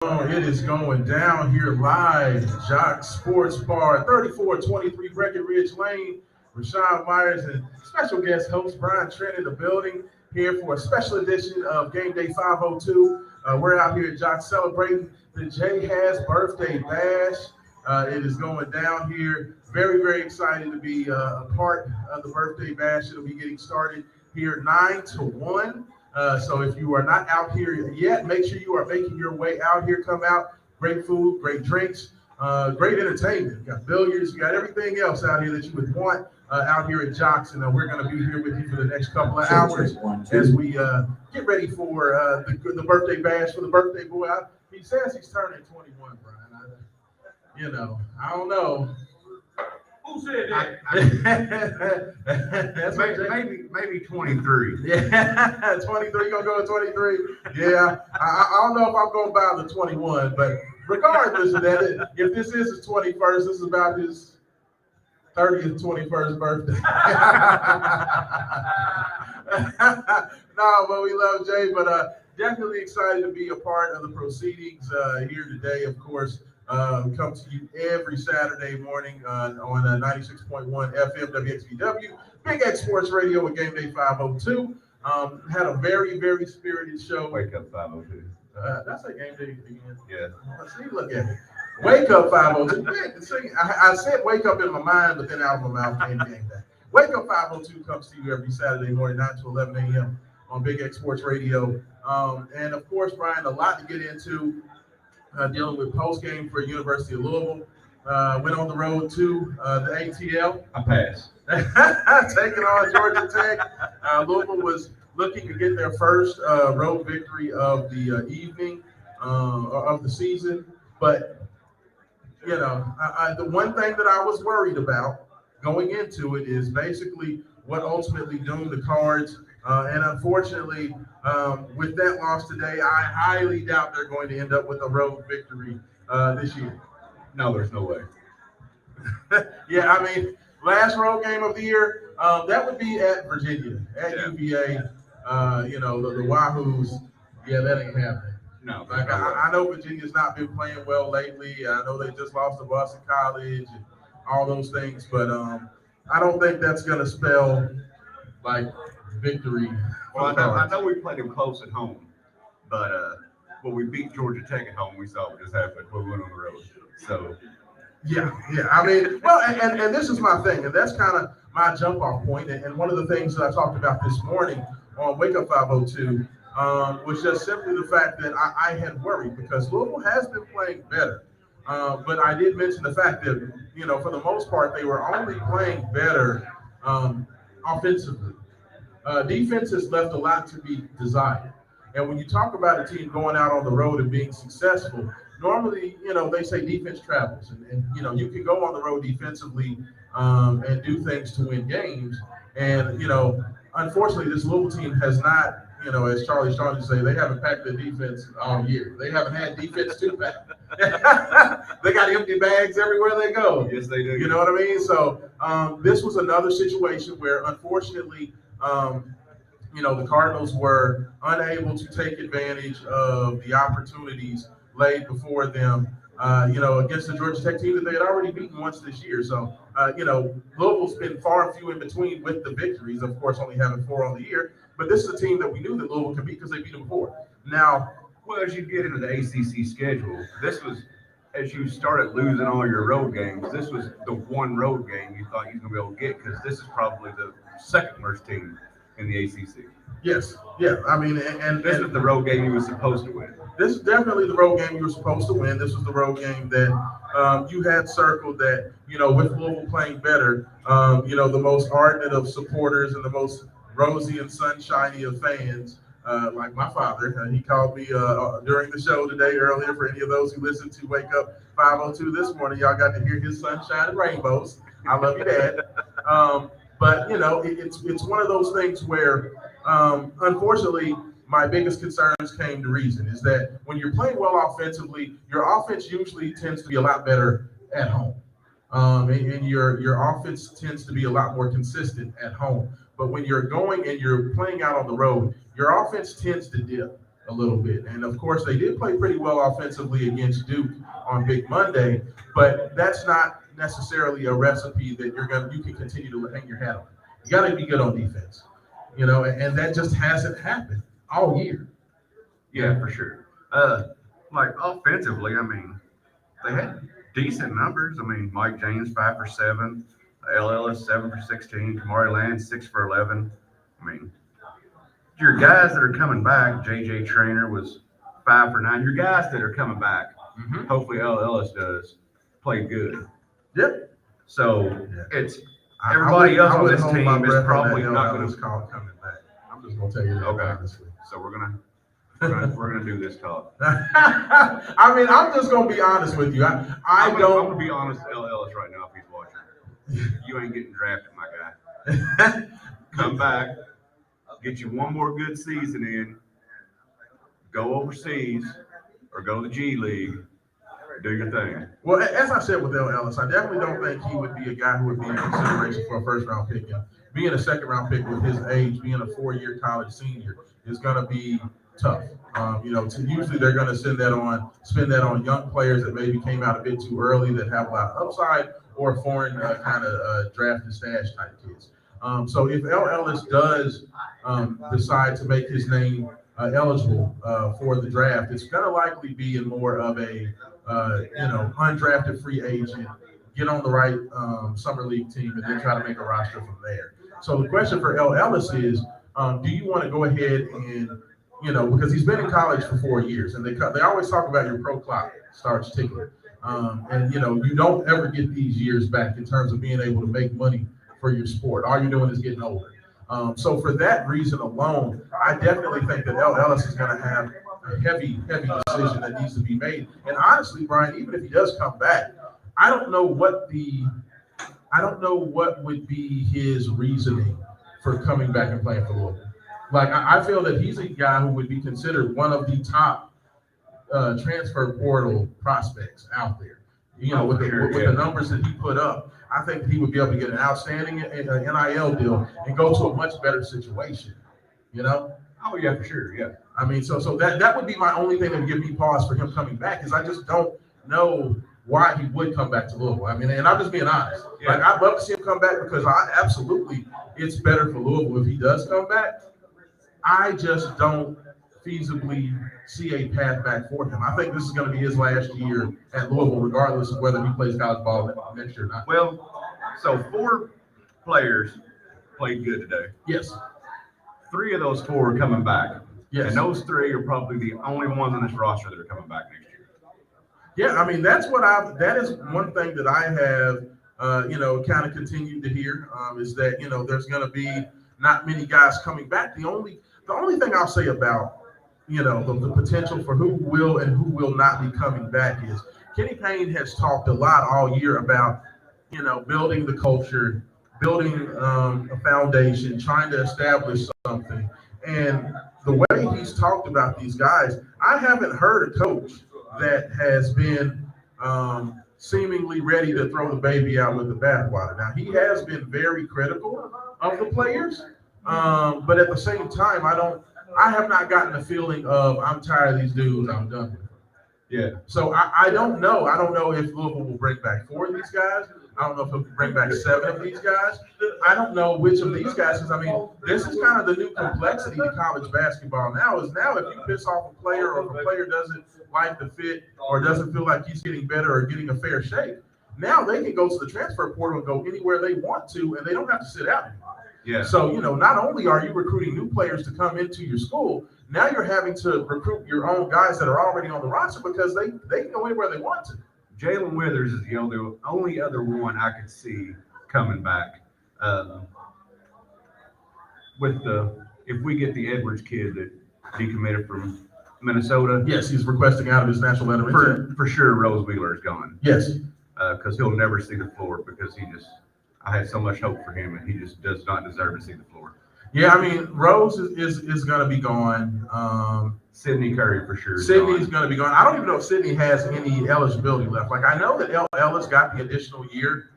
Oh, it is going down here live. Jock Sports Bar, 3423 Breckenridge Lane. Rashawn Myers and special guest host Brian Trent in the building here for a special edition of Game Day 502. We're out here at Jock celebrating the J Has birthday bash. It is going down here. Very, very excited to be a part of the birthday bash. It'll be getting started here 9 to 1. So if you are not out here yet, make sure you are making your way out here. Come out. Great food, great drinks, great entertainment. You got billiards, you got everything else out here that you would want out here at Jocks. And we're going to be here with you for the next couple of hours as we get ready for the birthday bash for the birthday boy. He says he's turning 21, Brian. I don't know. Who said that? That's maybe 23. Yeah, 23. Gonna go to 23. Yeah, I don't know if I'm gonna buy the 21, but regardless of that, if this is his 21st, this is about his 30th, 21st birthday. No, but we love Jay, but definitely excited to be a part of the proceedings here today. Of course, come to you every Saturday morning on 96.1 FM WXVW, Big X Sports Radio with Game Day 502. Had a very, very spirited show. Wake up 502. That's a Game Day again. Yeah. See, look at me. Wake up 502. See, I said wake up in my mind, but then out of my mouth came Game Day. Wake up 502 comes to you every Saturday morning, 9 to 11 a.m. on Big X Sports Radio. And of course, Brian, a lot to get into. Dealing with post game for University of Louisville. Went on the road to the ATL. I pass. Taking on Georgia Tech. Louisville was looking to get their first road victory of the evening of the season. But, the one thing that I was worried about going into it is basically what ultimately doomed the Cards. And unfortunately, with that loss today, I highly doubt they're going to end up with a road victory this year. No, there's no way. Yeah, I mean, last road game of the year, that would be at Virginia, at UVA. The Wahoos, yeah, that ain't happening. No. Like, I know Virginia's not been playing well lately. I know they just lost to Boston College and all those things, but I don't think that's going to spell, like, victory. Well, I know we played them close at home, but when we beat Georgia Tech at home, we saw what just happened when we went on the road. So, yeah. I mean, well, and this is my thing, and that's kind of my jump off point. And one of the things that I talked about this morning on Wake Up 502 was just simply the fact that I had worried because Louisville has been playing better. But I did mention the fact that, for the most part, they were only playing better offensively. Defense has left a lot to be desired. And when you talk about a team going out on the road and being successful, normally, they say defense travels. And you can go on the road defensively and do things to win games. And, unfortunately, this Louisville team has not, as Charlie Strong used to say, they haven't packed their defense all year. They haven't had defense to pack. They got empty bags everywhere they go. Yes, they do. You know what I mean? So this was another situation where, unfortunately, the Cardinals were unable to take advantage of the opportunities laid before them, against the Georgia Tech team that they had already beaten once this year. So, Louisville's been far and few in between with the victories, of course, only having 4 on the year. But this is a team that we knew that Louisville could beat because they beat them before. Now, well, as you get into the ACC schedule, this was, as you started losing all your road games, this was the one road game you thought you were going to be able to get because this is probably the second worst team in the ACC. Yes, yeah. I mean, and this is the road game you were supposed to win. This is definitely the road game you were supposed to win. This was the road game that you had circled that, with Louisville playing better, the most ardent of supporters and the most rosy and sunshiny of fans, like my father. He called me during the show today earlier. For any of those who listened to Wake Up 502 this morning, y'all got to hear his sunshine and rainbows. I love you, Dad. But, it's one of those things where, unfortunately, my biggest concerns came to reason is that when you're playing well offensively, your offense usually tends to be a lot better at home. And your offense tends to be a lot more consistent at home. But when you're going and you're playing out on the road, your offense tends to dip a little bit. And of course, they did play pretty well offensively against Duke on Big Monday, but that's not necessarily a recipe that you can continue to hang your hat on. You got to be good on defense, and that just hasn't happened all year. Yeah, for sure. Like offensively, I mean, they had decent numbers. I mean, Mike James 5 for 7, L. Ellis 7 for 16, Kamari Land 6 for 11. I mean, your guys that are coming back, JJ Trainer was 5 for 9. Your guys that are coming back, hopefully L. Ellis does, play good. Yep. So it's everybody else on this team is probably not going to call coming back. I'm just going to tell you that honestly. So we're gonna do this talk. I mean, I'm just gonna be honest with you. I'm gonna be honest with L. Ellis right now if he's watching. You ain't getting drafted, my guy. Come back, get you one more good season in, go overseas or go to the G League, do your thing. Well, as I said with L. Ellis, I definitely don't think he would be a guy who would be in consideration for a first round pick. And being a second round pick with his age, being a 4-year college senior, is gonna be tough. Usually they're going to spend that on young players that maybe came out a bit too early that have a lot of upside, or foreign kind of draft and stash type kids. So if L. Ellis does decide to make his name eligible for the draft, it's going to likely be in more of a undrafted free agent, get on the right summer league team, and then try to make a roster from there. So the question for L. Ellis is, do you want to go ahead and because he's been in college for 4 years, and they always talk about your pro clock starts ticking. And you don't ever get these years back in terms of being able to make money for your sport. All you're doing is getting older. So for that reason alone, I definitely think that L. Ellis is going to have a heavy decision that needs to be made. And honestly, Brian, even if he does come back, I don't know what would be his reasoning for coming back and playing for Louisville. Like, I feel that he's a guy who would be considered one of the top transfer portal prospects out there. With the numbers that he put up, I think that he would be able to get an outstanding NIL deal and go to a much better situation. Oh yeah, for sure. Yeah. I mean, so that would be my only thing that would give me pause for him coming back, because I just don't know why he would come back to Louisville. I mean, and I'm just being honest. Yeah. Like, I'd love to see him come back because it's better for Louisville if he does come back. I just don't feasibly see a path back for him. I think this is going to be his last year at Louisville, regardless of whether he plays college ball next year or not. Well, so 4 players played good today. Yes. 3 of those 4 are coming back. Yes. And those 3 are probably the only ones on this roster that are coming back next year. Yeah, I mean, that is one thing that I have, kind of continued to hear, is that, there's going to be not many guys coming back. The only thing I'll say about, the potential for who will and who will not be coming back is Kenny Payne has talked a lot all year about, building the culture, building a foundation, trying to establish something. And the way he's talked about these guys, I haven't heard a coach that has been seemingly ready to throw the baby out with the bathwater. Now, he has been very critical of the players, but at the same time, I have not gotten the feeling of I'm tired of these dudes, I'm done with them. Yeah. So I don't know. I don't know if Louisville will bring back 4 of these guys. I don't know if he'll bring back 7 of these guys. I don't know which of these guys, because I mean, this is kind of the new complexity to college basketball now if you piss off a player, or if a player doesn't like the fit or doesn't feel like he's getting better or getting a fair shake, now they can go to the transfer portal and go anywhere they want to, and they don't have to sit out anymore. Yeah. So, not only are you recruiting new players to come into your school, now you're having to recruit your own guys that are already on the roster, because they can go anywhere they want to. Jalen Withers is the only other one I could see coming back. If we get the Edwards kid that decommitted from Minnesota. Yes, he's requesting out of his national letter. For sure, Rose Wheeler is gone. Yes. Because he'll never see the floor, because I had so much hope for him, and he just does not deserve to see the floor. Yeah, I mean, Rose is going to be gone. Sidney Curry for sure. Sidney's going to be gone. I don't even know if Sidney has any eligibility left. Like, I know that Ellis got the additional year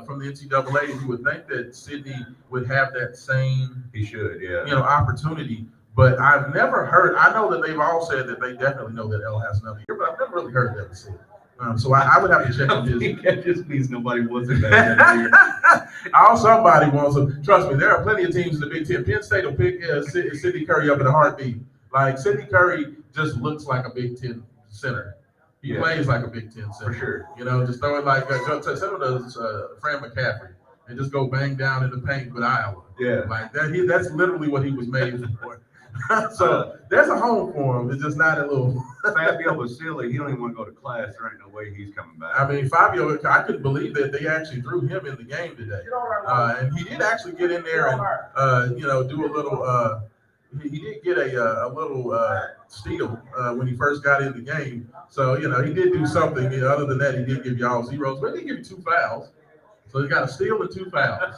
from the NCAA, and you would think that Sidney would have that same he should, yeah, opportunity. But I've never heard. I know that they've all said that they definitely know that L has another year, but I've never really heard them say it. So I would have to check on his. That just means nobody wants it that year. All somebody wants them. Trust me, there are plenty of teams in the Big Ten. Penn State will pick Sidney Curry up in a heartbeat. Like Sidney Curry just looks like a Big Ten center. He plays like a Big Ten center. For sure. You know, just throw it like some of those Fran McCaffrey and just go bang down in the paint with Iowa. Yeah. Like that. That's literally what he was made for. So there's a home for him. It's just not a little. Fabio was silly. He don't even want to go to class. There ain't no way he's coming back. I mean, Fabio, I couldn't believe that they actually threw him in the game today. And he did actually get in there and, do a little. He did get a little steal when he first got in the game. So, he did do something. Other than that, he did give y'all zeros, but he did give you 2 fouls. So he got a steal and 2 fouls.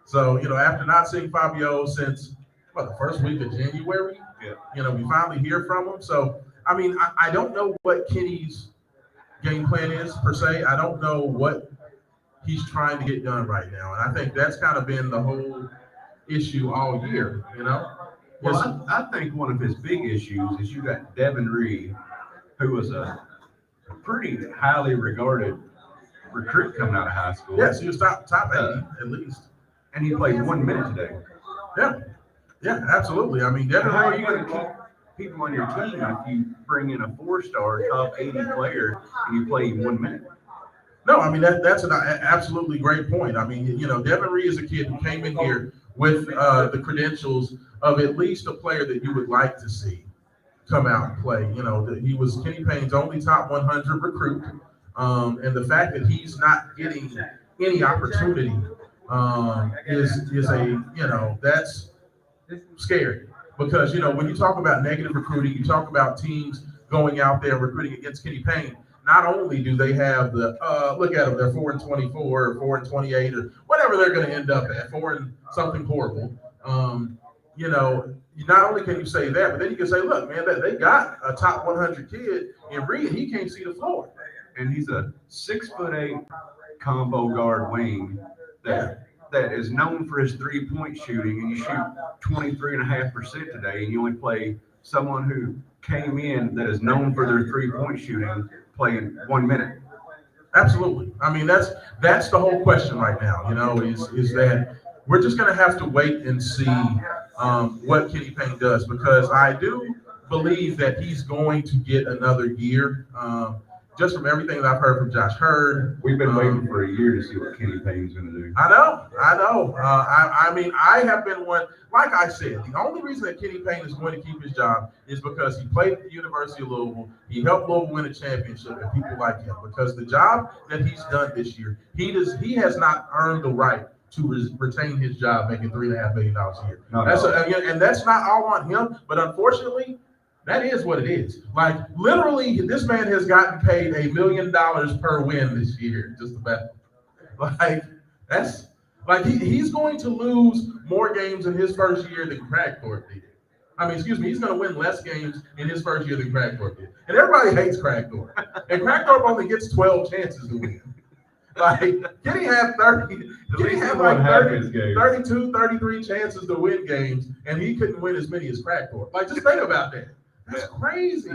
So, after not seeing Fabio since the first week of January, we finally hear from him. So, I mean, I don't know what Kenny's game plan is per se. I don't know what he's trying to get done right now. And I think that's kind of been the whole issue all year, Well, I think one of his big issues is you got Devin Reed, who was a pretty highly regarded recruit coming out of high school. Yes, he was top 80 at least. And he played 1 minute today. Yeah, absolutely. I mean, Devin How are Reed, you going to keep people on your team if you bring in a 4-star top 80 player and you play 1 minute? No, I mean, that's an absolutely great point. I mean, Devin Reed is a kid who came in here with the credentials of at least a player that you would like to see come out and play. He was Kenny Payne's only top 100 recruit. And the fact that he's not getting any opportunity is that's scary. Because, when you talk about negative recruiting, you talk about teams going out there recruiting against Kenny Payne. Not only do they have the look at them, they're 4-24 or 4-28 or whatever they're going to end up at, 4 and something horrible. Not only can you say that, but then you can say, look, man, they got a top 100 kid in Reed. He can't see the floor, and he's a 6'8" combo guard wing that is known for his 3-point shooting, and you shoot 23.5% today, and you only play someone who came in that is known for their 3-point shooting, playing 1 minute. Absolutely. I mean, that's the whole question right now, is that we're just going to have to wait and see what Kenny Payne does, because I do believe that he's going to get another year. Just from everything that I've heard from Josh Hurd. We've been waiting for a year to see what Kenny Payne's going to do. I know. I mean, I have been one, like I said, the only reason that Kenny Payne is going to keep his job is because he played at the University of Louisville. He helped Louisville win a championship, and people like him. Because the job that he's done this year, he has not earned the right to retain his job making $3.5 million a year. And that's not all on him, but unfortunately, that is what it is. Like, literally, this man has gotten paid $1 million per win this year, just about. Like, that's like he's going to lose more games in his first year than Crackthorpe did. He's going to win less games in his first year than Crackthorpe did. And everybody hates Crackthorpe. And Crackthorpe only gets 12 chances to win. Like, Kenny had 32, 33 chances to win games, and he couldn't win as many as Crackthorpe. Like, just think about that. That's crazy.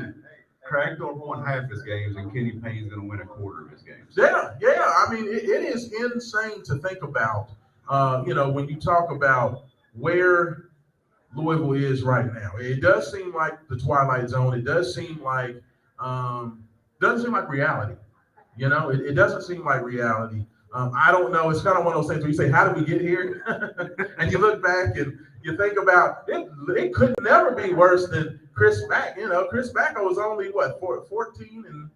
Crackthorpe won half his games, and Kenny Payne's going to win a quarter of his games. Yeah. I mean, it is insane to think about, when you talk about where Louisville is right now. It does seem like the Twilight Zone. It does seem like reality. It doesn't seem like reality. I don't know. It's kind of one of those things where you say, how did we get here? And you look back and you think about it. It could never be worse than Chris Mack. Chris Mack was only 14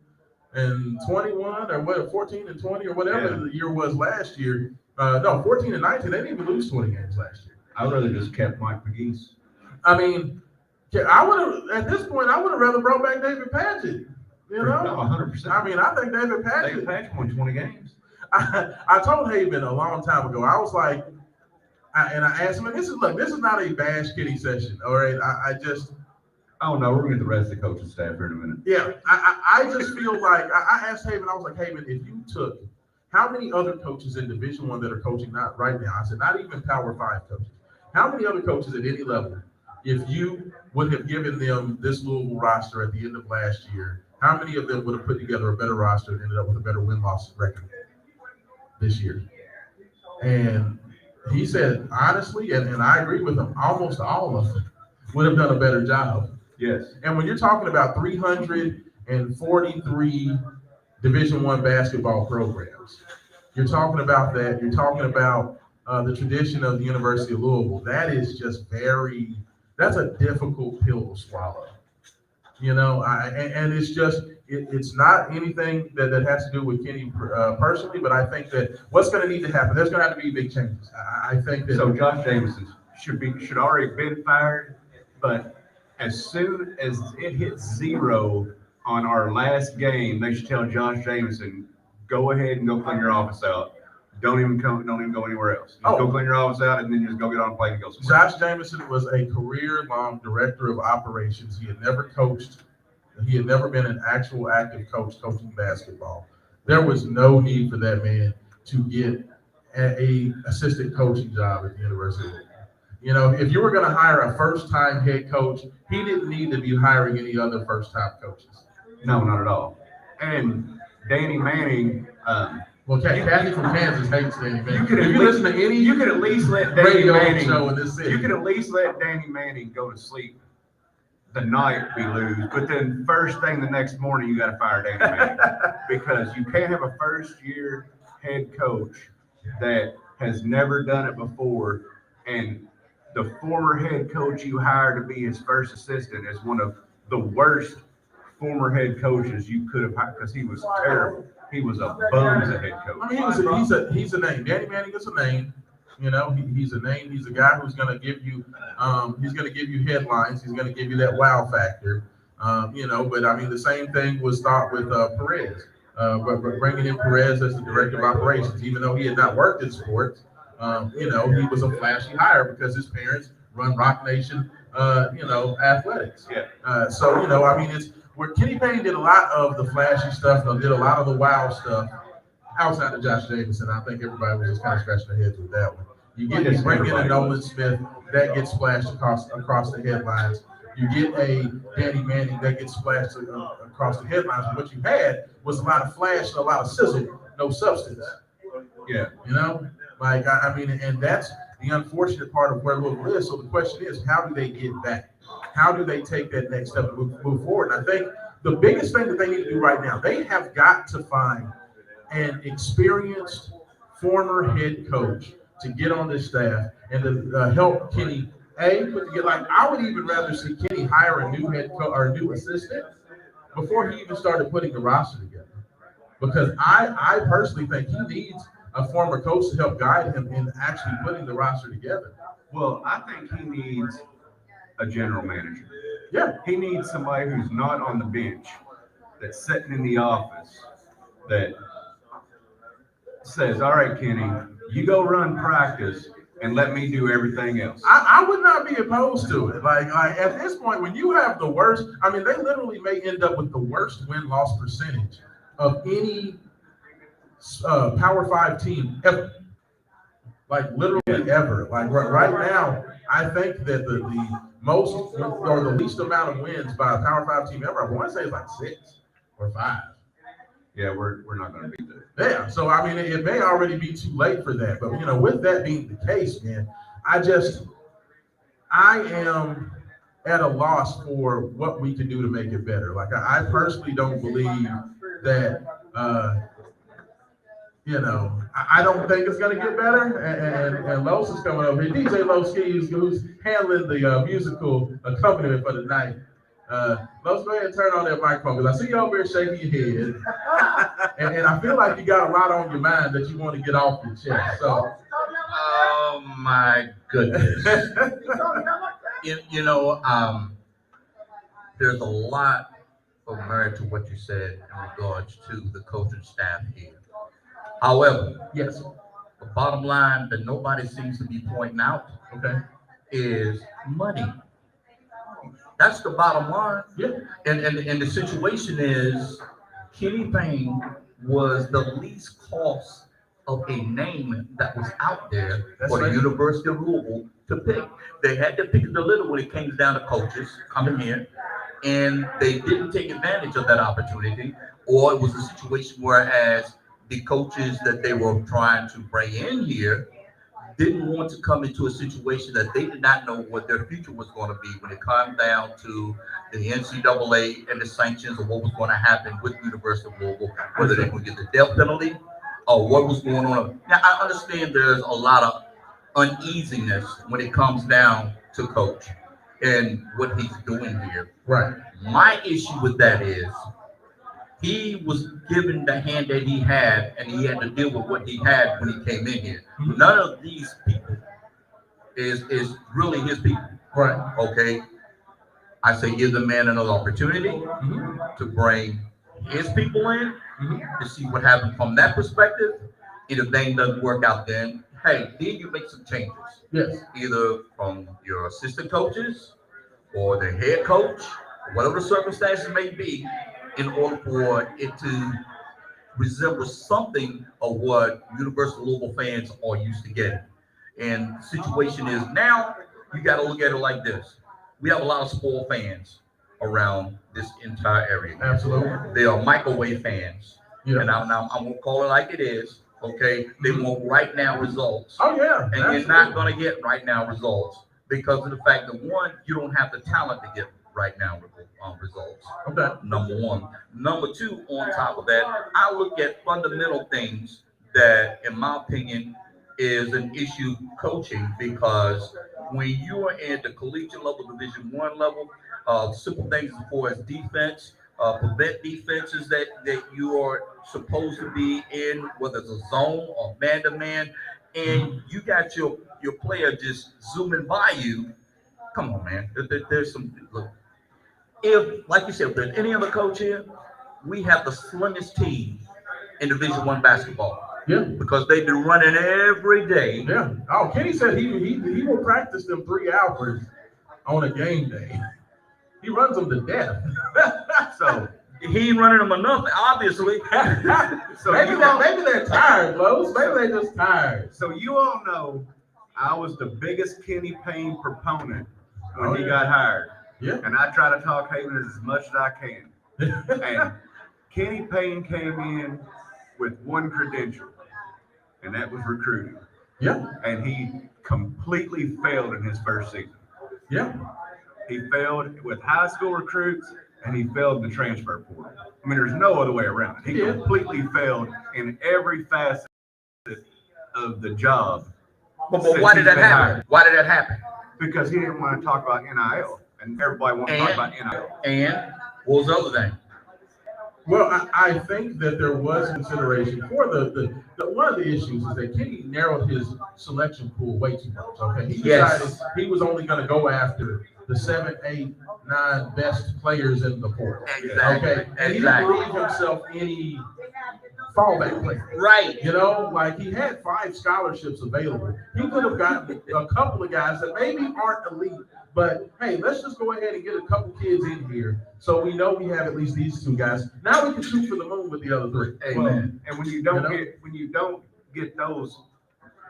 and 21 or what, 14 and 20 or whatever the year was last year. 14 and 19. They didn't even lose 20 games last year. I would rather just kept Mike McGee's. I mean, I would have at this point. I would have rather brought back David Padgett. No, 100%. I mean, I think David Padgett won 20 games. I told Haven a long time ago. I was like, I asked him, this is not a bash Kenny session. All right, Oh no, we're gonna get the rest of the coaching staff here in a minute. Yeah, I just feel like I asked Haven. I was like, Haven, if you took how many other coaches in Division I that are coaching not right now? I said, not even Power 5 coaches. How many other coaches at any level, if you would have given them this Louisville roster at the end of last year, how many of them would have put together a better roster and ended up with a better win-loss record this year? And he said, honestly, and I agree with him, almost all of them would have done a better job. Yes. And when you're talking about 343 Division I basketball programs, you're talking about that. You're talking about the tradition of the University of Louisville. That is just that's a difficult pill to swallow. And it's just, it's not anything that has to do with Kenny personally, but I think that what's going to need to happen, there's going to have to be big changes. I think that. So Josh Jameson should already been fired, but as soon as it hits 0 on our last game, they should tell Josh Jameson, go ahead and go clean your office out. Don't even go anywhere else. Just go clean your office out and then just go get on a plane and go somewhere. Josh Jameson was a career-long director of operations. He had never coached. He had never been an actual active coach coaching basketball. There was no need for that man to get a assistant coaching job at the University of Louisville. If you were going to hire a first-time head coach, he didn't need to be hiring any other first-time coaches. No, not at all. And Danny Manning. Well, Kathy from Kansas hates Danny Manning. You could at least let Danny Manning show in this city. You could at least let Danny Manning go to sleep the night we lose, but then first thing the next morning you got to fire Danny Manning because you can't have a first-year head coach that has never done it before, and the former head coach you hire to be his first assistant is one of the worst former head coaches you could have hired because he was terrible. He was a bum as a head coach. I mean, he's a name. Danny Manning is a name. He's a name. He's a guy who's going to give you, headlines. He's going to give you that wow factor. But I mean, the same thing was thought with Perez. But bringing in Perez as the director of operations, even though he had not worked in sports, he was a flashy hire because his parents run Rock Nation, athletics. Yeah. I mean, it's where Kenny Payne did a lot of the flashy stuff and did a lot of the wow stuff outside of Josh Jameson. I think everybody was just kind of scratching their heads with that one. You bring in a Nolan Smith that gets splashed across the headlines. You get a Danny Manning that gets splashed across the headlines. And what you had was a lot of flash and a lot of sizzle, no substance. Yeah. I mean, and that's the unfortunate part of where Louisville is. So the question is, how do they get back? How do they take that next step and move forward? And I think the biggest thing that they need to do right now, they have got to find an experienced former head coach to get on this staff and to help Kenny put together. Like, I would even rather see Kenny hire a new head coach or a new assistant before he even started putting the roster together. Because I personally think he needs a former coach to help guide him in actually putting the roster together. Well, I think he needs a general manager. Yeah. He needs somebody who's not on the bench, that's sitting in the office, that says, all right, Kenny, you go run practice and let me do everything else. I would not be opposed to it. Like at this point, when you have the worst, I mean, they literally may end up with the worst win-loss percentage of any Power 5 team ever. Like literally ever. Like right now, I think that the most or the least amount of wins by a Power 5 team ever, I want to say it's like 6 or 5. Yeah, we're not going to beat that. Yeah, so I mean, it may already be too late for that. But with that being the case, man, I am at a loss for what we can do to make it better. Like I personally don't believe that. I don't think it's going to get better. And Los is coming over here. DJ Los Keys, who's handling the musical accompaniment for the night. Los, go ahead and turn on that microphone because I see you over here shaking your head. and I feel like you got a lot on your mind that you want to get off your chest. So, oh my goodness. There's a lot of merit to what you said in regards to the coaching staff here. However, yes, the bottom line that nobody seems to be pointing out, is money. That's the bottom line. Yeah. And the situation is Kenny Payne was the least cost of a name that was out there That's for the right. University of Louisville to pick. They had to pick it a little when it came down to coaches coming in, and they didn't take advantage of that opportunity, or it was a situation whereas the coaches that they were trying to bring in here didn't want to come into a situation that they did not know what their future was going to be when it comes down to the NCAA and the sanctions of what was going to happen with the University of Louisville, whether they would get the death penalty or what was going on. Now, I understand there's a lot of uneasiness when it comes down to coach and what he's doing here. Right. My issue with that is he was given the hand that he had, and he had to deal with what he had when he came in here. Mhm. None of these people is really his people. Right. Okay, I say give the man another opportunity Mhm. to bring his people in Mhm. to see what happens from that perspective. And if thing doesn't work out, then hey, then you make some changes, Yes. either from your assistant coaches or the head coach, whatever the circumstances may be, in order for it to resemble something of what University of Louisville fans are used to getting. And the situation is now you got to look at it like this. We have a lot of spoiled fans around this entire area. Absolutely. They are microwave fans. Yeah. And now I'm gonna call it like it is. Okay, they want right now results, Oh yeah. and you're not gonna get right now results because of the fact that one, you don't have the talent to get right now results. Okay. Number one. Number two, on top of that, I look at fundamental things that, in my opinion, is an issue coaching because when you are at the collegiate level, Division I level, simple things as far as defense, prevent defenses that you are supposed to be in, whether it's a zone or man to man, and you got your player just zooming by you. Come on, man. There's some look. If, like you said, if there's any other coach here, we have the slimmest team in Division I basketball Yeah. because they've been running every day. Yeah. Oh, Kenny said he will practice them 3 hours on a game day. He runs them to death. So he ain't running them enough, obviously. So maybe they're tired, Los. Maybe they're just tired. So you all know I was the biggest Kenny Payne proponent when Oh, he yeah. got hired. Yeah. And I try to talk Havens as much as I can. And Kenny Payne came in with one credential, and that was recruiting. Yeah. And he completely failed in his first season. Yeah. He failed with high school recruits, and he failed in the transfer portal. I mean, there's no other way around it. He Yeah. completely failed in every facet of the job. But since why did he's that been happen? hired. Why did that happen? Because he didn't want to talk about NIL, and everybody wants to talk about NIL. And what was the other thing? Well, I think that there was consideration for the one of the issues is that Kenny narrowed his selection pool way too much. Okay, he Yes. decided he was only going to go after the 7, 8, 9 best players in the portal. Exactly. Okay, and he didn't Exactly. leave himself any fallback player. Right. You know, like he had 5 scholarships available. He could have gotten a couple of guys that maybe aren't elite, but hey, let's just go ahead and get a couple kids in here so we know we have at least these 2 guys. Now we can shoot for the moon with the other 3. Amen. And when you don't You know? get those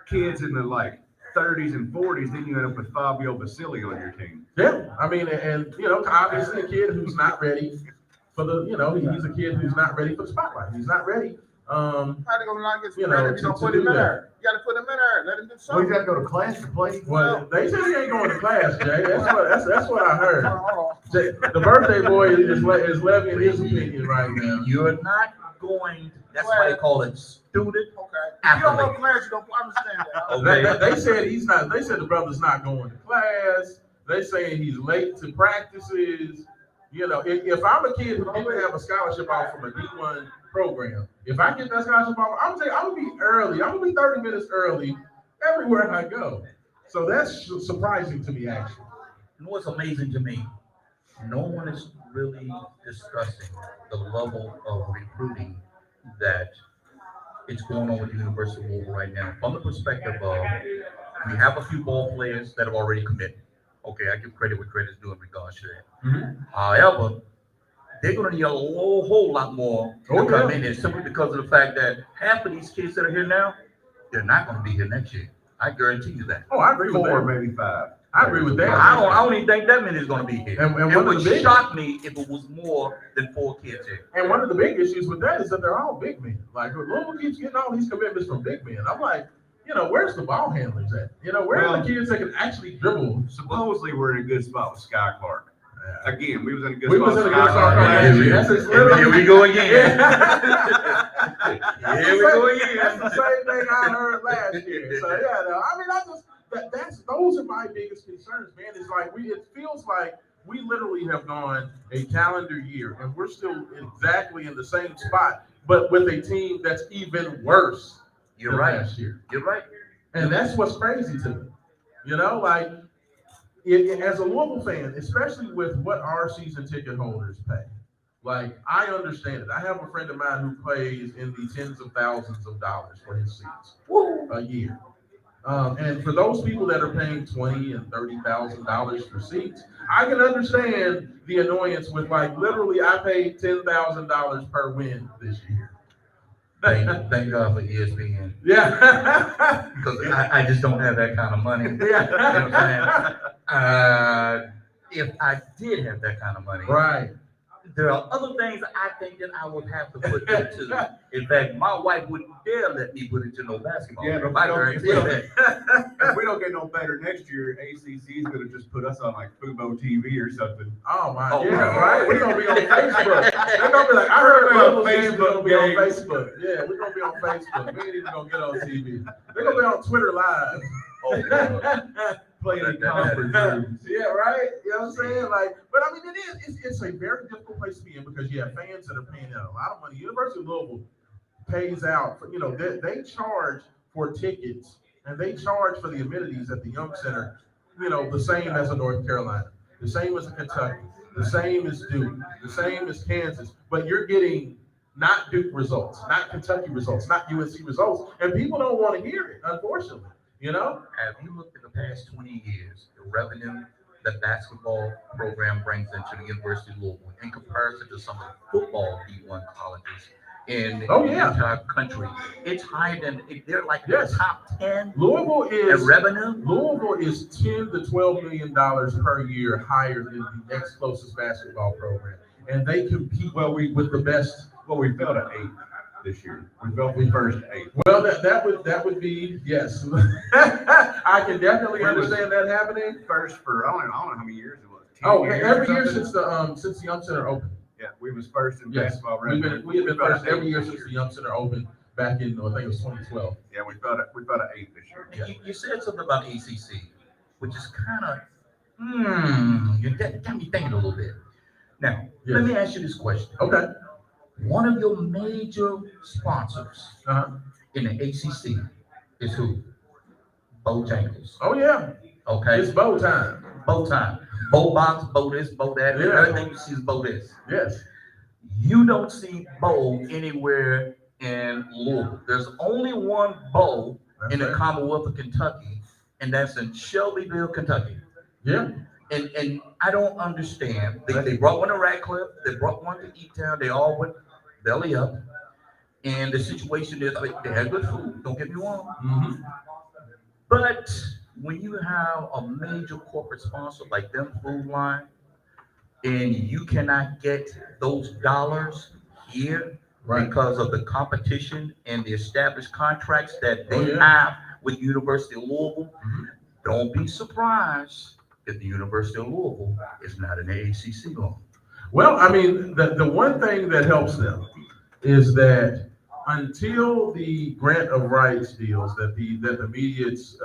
kids in the like 30s and 40s, then you end up with Fabio Basili on your team. Yeah, I mean, and you know, obviously a kid who's not ready for the, you know, he's a kid who's not ready for the spotlight. He's not ready. How they gonna not get You some know, credit if you don't to put do him in that. there? You gotta put him in there. Let him do Well, something. you got to go to class to play. Well, they said he ain't going to class, Jay. That's what I heard. Hold on. Jay, the birthday boy is levying his opinion right now. You're not going, that's why they call it student. Okay. If you don't go Athlete. to class, you don't understand that. Okay. They said he's not. They said the brother's not going to class. They saying he's late to practices. You know, if I'm a kid who didn't have a scholarship out from a D1 program, if I get that scholarship out, I'm gonna be early. I'm gonna be 30 minutes early everywhere I go. So that's surprising to me, actually. You know what's amazing to me? No one is really discussing the level of recruiting that it's going on with the University of Louisville right now. From the perspective of, we have a few ball players that have already committed. Okay, I give credit where credit's due in regards to that. Mhm. However, they're going to need a whole lot more to Oh, come yeah. in here simply because of the fact that half of these kids that are here now they're not going to be here next year. I guarantee you that. Oh, I agree with 4, that. maybe 5. I agree with that. I don't even think that many is going to be here. And It one of would the big, shock me if it was more than 4 kids here. and one of the big issues with that is that they're all big men. Like Louisville keeps getting all these commitments from big men. I'm like, where's the ball handlers at? Where are the kids that can actually dribble? Supposedly, we're in a good spot with Sky Clark. Again, we was in a good We spot. was in a with good Sky spot Clark last year. That's literally- Here we go again. Here we go again. That's the same thing I heard last year. So yeah, no, I mean, those are my biggest concerns, man. It's like it feels like we literally have gone a calendar year and we're still exactly in the same spot, but with a team that's even worse than last year. You're right. And that's what's crazy to me. Like as a Louisville fan, especially with what our season ticket holders pay. Like, I understand it. I have a friend of mine who plays in the tens of thousands of dollars for his seats a year. And for those people that are paying $20,000 and $30,000 for seats, I can understand the annoyance with, like, literally I paid $10,000 per win this year. Thank God for ESPN. Yeah. Because I just don't have that kind of money. Yeah. You know what I'm saying? If I did have that kind of money, Right. there are other things I think that I would have to put into. In fact, my wife wouldn't dare let me put into no basketball. Yeah, I guarantee you that. If we don't get no better next year, ACC is going to just put us on like Fubo TV or something. Oh my, Oh, yeah, no. right. We're gonna be on Facebook. They're gonna be like, I heard Louisville's games are gonna be on Facebook. Yeah, we're gonna be on Facebook. We ain't even gonna get on TV. They're gonna be on Twitter Live. Oh, Lord. Playing conference rooms. Yeah, right. You know what I'm saying? Like, but I mean, it's a very difficult place to be in because you have fans that are paying out a lot of money. University of Louisville pays out for, they charge for tickets and they charge for the amenities at the Young Center, the same as a North Carolina, the same as a Kentucky, the same as Duke, the same as Kansas, but you're getting not Duke results, not Kentucky results, not UNC results, and people don't want to hear it, unfortunately. Have you looked at the past 20 years, the revenue that basketball program brings into the University of Louisville in comparison to some of the football D1 colleges in the entire country? It's higher than, they're like the top 10 Louisville is in revenue. Louisville is $10 to $12 million per year higher than the next closest basketball program, and they compete with the best. Well, we fell to 8 this year. We fell from first to 8. Well, that would be, yes. I can definitely understand that happening. First for I don't know how many years it was. 10 years every year something? since the Young Center opened. Yeah, we was first in Yes, basketball. we have been first every year this since the Young Center opened back in, I think it was 2012. Yeah, we fell to 8 this year. Yeah. You said something about ACC, which is kind of, you got me thinking a little bit. Now, let me ask you this question. Okay. One of your major sponsors Uh-huh. in the ACC is who? Bojangles. Oh yeah. Okay. It's bow time. Bow time. Bow box, bow this, bow that. Yeah. Everything you see is bow this. Yes. You don't see bow anywhere in Louisville. There's only one bow in the Commonwealth of Kentucky, and that's in Shelbyville, Kentucky. Yeah. And I don't understand. They brought one to Radcliffe. They brought one to E-Town. They all went belly up. And the situation is, they had good food. Don't get me wrong. Mm-hmm. But when you have a major corporate sponsor like them, Food Line, and you cannot get those dollars here because of the competition and the established contracts that they have with University of Louisville, don't be surprised if the University of Louisville is not an ACC loan. Well, I mean, the one thing that helps them is that until the grant of rights deals that the media's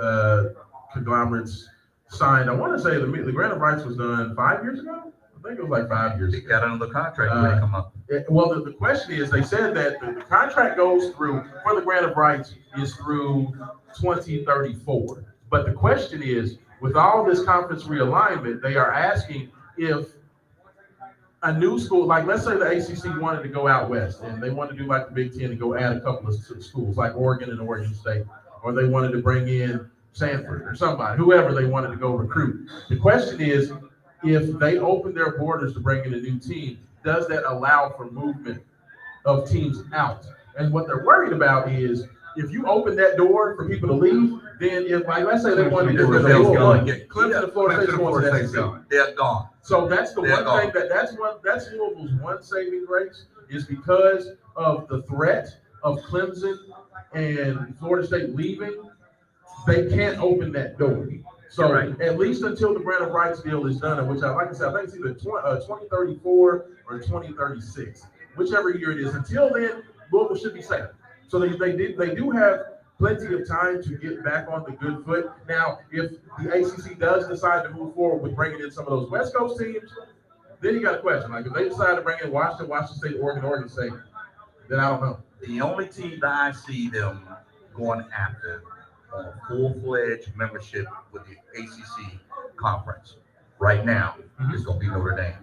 conglomerates signed, I want to say the grant of rights was done 5 years ago. I think it was like 5 years They ago. got another contract when they come up. Well, the question is, they said that the contract goes through, for the grant of rights, is through 2034. But the question is, with all this conference realignment, they are asking if a new school, like let's say the ACC wanted to go out west and they wanted to do like the Big Ten and go add a couple of schools like Oregon and Oregon State, or they wanted to bring in Sanford or somebody, whoever they wanted to go recruit. The question is, if they open their borders to bring in a new team, does that allow for movement of teams out? And what they're worried about is if you open that door for people to leave, then if, like, let's say they wanted to Florida get State's gone. Clemson and Florida State's going to the SEC. gone. They're gone. So that's the They're one thing that's Louisville's one saving grace is because of the threat of Clemson and Florida State leaving, they can't open that door. So at least until the Brandon Rights deal is done, which like I said, I think it's either 2034 or 2036, whichever year it is. Until then, Louisville should be safe. So they do have plenty of time to get back on the good foot. Now, if the ACC does decide to move forward with bringing in some of those West Coast teams, then you got a question. Like if they decide to bring in Washington State, Oregon State, then I don't know. The only team that I see them going after on a full-fledged membership with the ACC conference right now is going to be Notre Dame.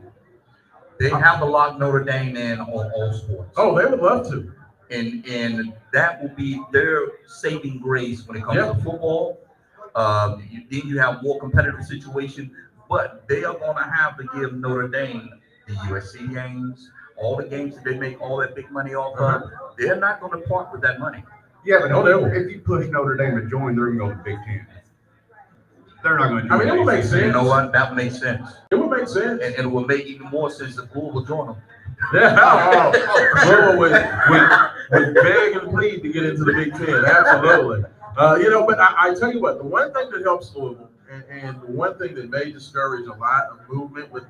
They have to lock Notre Dame in on all sports. Oh, they would love to. And that will be their saving grace when it comes to football. Then you have more competitive situation, but they are going to have to give Notre Dame the USC games, all the games that they make all that big money off of. They're not going to part with that money. Yeah, but if you push Notre Dame to join, they're going to go to the Big Ten. They're not going to do I mean, it would make sense. You know what? That makes sense. It would make sense. And it will make even more sense if Louisville join them. Yeah, Louisville would beg and plead to get into the Big Ten. Absolutely. But I tell you what, the one thing that helps Louisville, and the one thing that may discourage a lot of movement with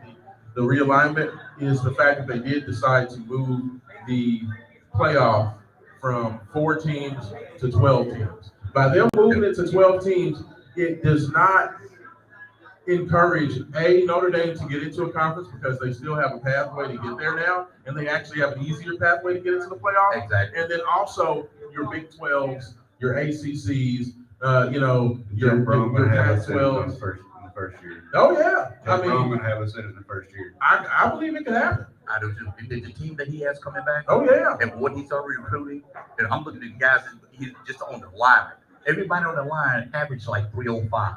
the realignment is the fact that they did decide to move the playoff from 4 teams to 12 teams. By them moving it to 12 teams, it does not encourage Notre Dame to get into a conference because they still have a pathway to get there now, and they actually have an easier pathway to get into the playoff. Exactly. And then also your Big 12s, your ACCs, your Pac-12s. in the first year. Oh yeah, I'm going to have a set in the first year. I believe it can happen. I do too. The team that he has coming back. Oh yeah. And what he's already recruiting, and I'm looking at the guys, he's just on the line. Everybody on the line averaged like 305,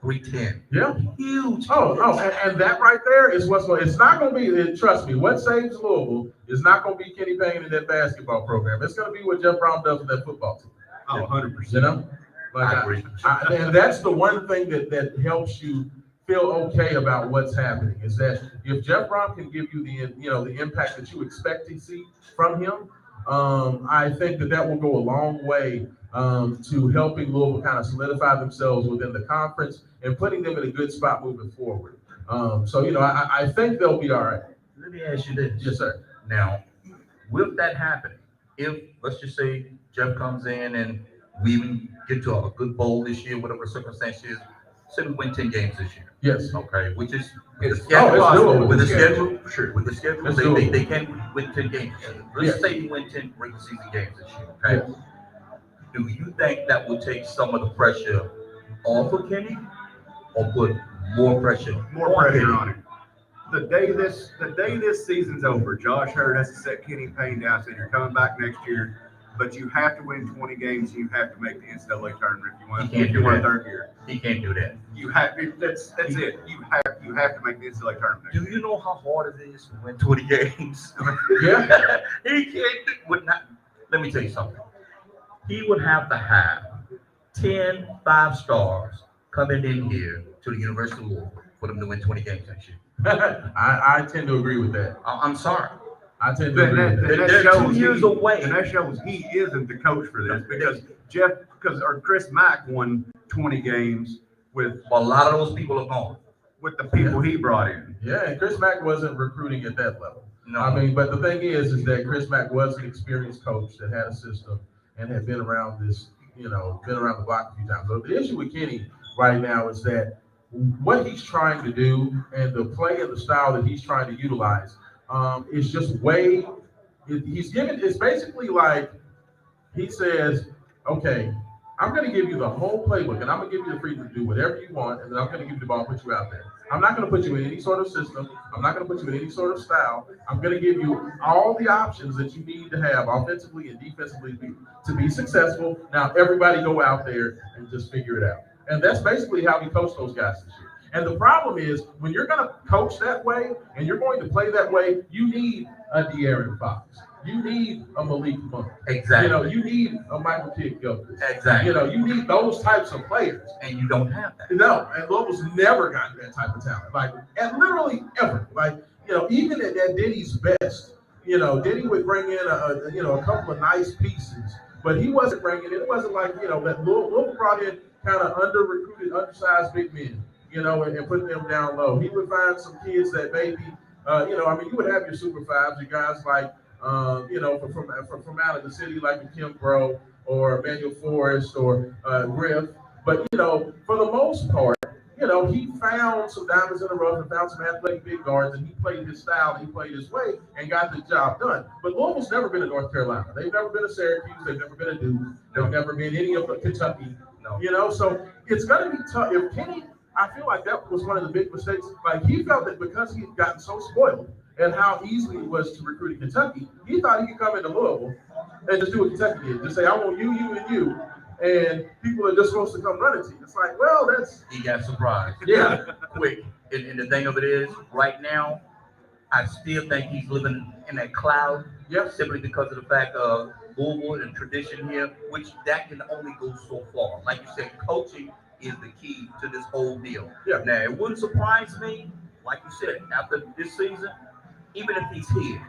310. Yeah. Huge. And that right there is what's going. It's not going to be. Trust me. What saves Louisville is not going to be Kenny Payne in that basketball program. It's going to be what Jeff Brown does with that football team. Oh, 100%. You know. Like I agree. And that's the one thing that helps you feel okay about what's happening is that if Jeff Brown can give you the impact that you expect to see from him, I think that will go a long way to helping Louisville kind of solidify themselves within the conference and putting them in a good spot moving forward. I think they'll be all right. Let me ask you this. Yes, sir. Now, with that happening, if let's just say Jeff comes in and we even get to a good bowl this year, whatever the circumstance is, say we win 10 games this year. Yes. Okay, which is it's doable with the schedule. Sure, with the schedule, It's they can win 10 games. Let's say you win 10 regular season games this year. Okay. Yes. Do you think that will take some of the pressure off of Kenny, or put more pressure on him? The day this season's over, Josh Hurd has to set Kenny Payne down. Said you're coming back next year, but you have to win 20 games. And you have to make the NCAA tournament if you want. He can't do that. Third year. He can't do that. You have. That's it. You have to make the NCAA tournament. Do you know how hard it is to win 20 games? Yeah. He can't. Let me tell you something. He would have to have 10 5-stars coming in here to the University of Louisville for them to win 20 games next year. I tend to agree with that. I'm sorry. I tend to agree with that. They're 2 years away. And that shows he isn't the coach for this because Chris Mack won 20 games with a lot of those people are gone. With the people he brought in. Yeah, and Chris Mack wasn't recruiting at that level. No. I mean, but the thing is that Chris Mack was an experienced coach that had a system and had been around been around the block a few times. So the issue with Kenny right now is that what he's trying to do and the play and the style that he's trying to utilize is just it's basically like he says, okay, I'm going to give you the whole playbook and I'm going to give you the freedom to do whatever you want, and then I'm going to give you the ball and put you out there. I'm not going to put you in any sort of system. I'm not going to put you in any sort of style. I'm going to give you all the options that you need to have offensively and defensively to be successful. Now, everybody go out there and just figure it out. And that's basically how we coach those guys this year. And the problem is when you're going to coach that way and you're going to play that way, you need a De'Aaron Fox. You need a Malik Monk. Exactly. You need a Michael Kidd Gilchrist. Exactly. You need those types of players. And you don't have that. No, and Louisville's never gotten that type of talent. Like, and literally ever. Like, even at Denny's best, Denny would bring in a couple of nice pieces, but he wasn't bringing in. It wasn't like that Louisville brought in kind of under-recruited, undersized big men, and put them down low. He would find some kids that maybe, you would have your Super Fives, your guys like, from out of the city, like Kim Bro or Emmanuel Forrest or Griff. But, for the most part, he found some diamonds in the rough and found some athletic big guards, and he played his style, and he played his way, and got the job done. But Louisville's never been in North Carolina. They've never been to Syracuse. They've never been to Duke. They've never been any of Kentucky. No. So it's going to be tough. If Kenny, I feel like that was one of the big mistakes. Like, he felt that because he had gotten so spoiled and how easily it was to recruit in Kentucky, he thought he could come into Louisville and just do what Kentucky did. Just say, I want you, you, and you. And people are just supposed to come running to you. It's like, well, He got surprised. Yeah. Quick. And the thing of it is, right now, I still think he's living in that cloud. Yep. Simply because of the fact of Louisville and tradition here, which that can only go so far. Like you said, coaching is the key to this whole deal. Yeah. Now, it wouldn't surprise me, like you said, after this season, even if he's here,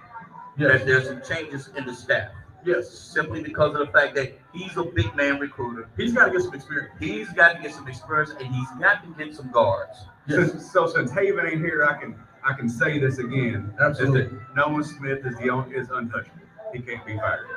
that there's some changes in the staff. Yes. Simply because of the fact that he's a big man recruiter. He's got to get some experience. He's got to get some experience, and he's got to get some guards. Yes. So since Haven ain't here, I can say this again. Absolutely. Is that Nolan Smith is untouchable. He can't be fired.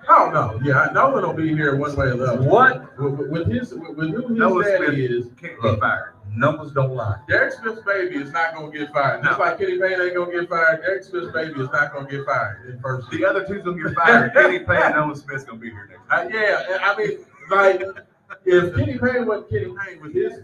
Oh no, yeah, Nolan will be here one way or the other. What? With who his Nolan daddy Smith is, can't be fired. Numbers don't lie. Derek Smith's baby is not gonna get fired. Just No. like Kenny Payne ain't gonna get fired, Derek Smith's baby is not gonna get fired in person. The other two's gonna get fired. Kenny Payne and Nolan Smith's gonna be here next week. Yeah, I mean, like, if Kenny Payne wasn't Kenny Payne with his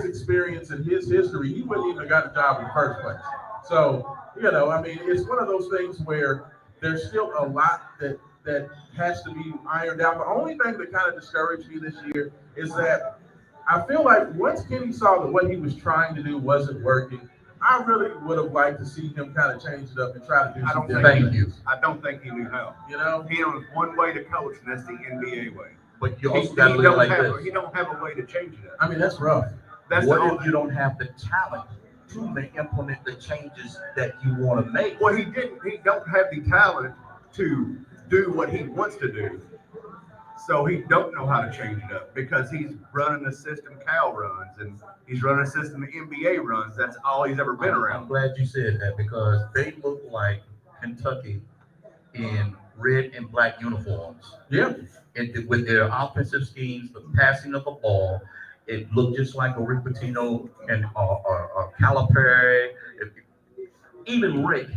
experience and his history, he wouldn't even have got a job in the first place. So, I mean, it's one of those things where there's still a lot that has to be ironed out. The only thing that kind of discouraged me this year is that I feel like once Kenny saw that what he was trying to do wasn't working, I really would have liked to see him kind of change it up and try to do some different things. I don't think he knew how. He knows one way to coach, and that's the NBA way. But you He also got to look like this. He don't have a way to change it up. I mean, that's rough. That's What the if you don't have the talent to implement the changes that you want to make? Well, he don't have the talent to do what he wants to do. So he don't know how to change it up because he's running a system Cal runs and he's running a system the NBA runs. That's all he's ever been I'm around. glad you said that because they look like Kentucky in red and black uniforms. Yeah. And with their offensive schemes, the passing of the ball, it looked just like a Rick Pitino and Calipari. Even Rick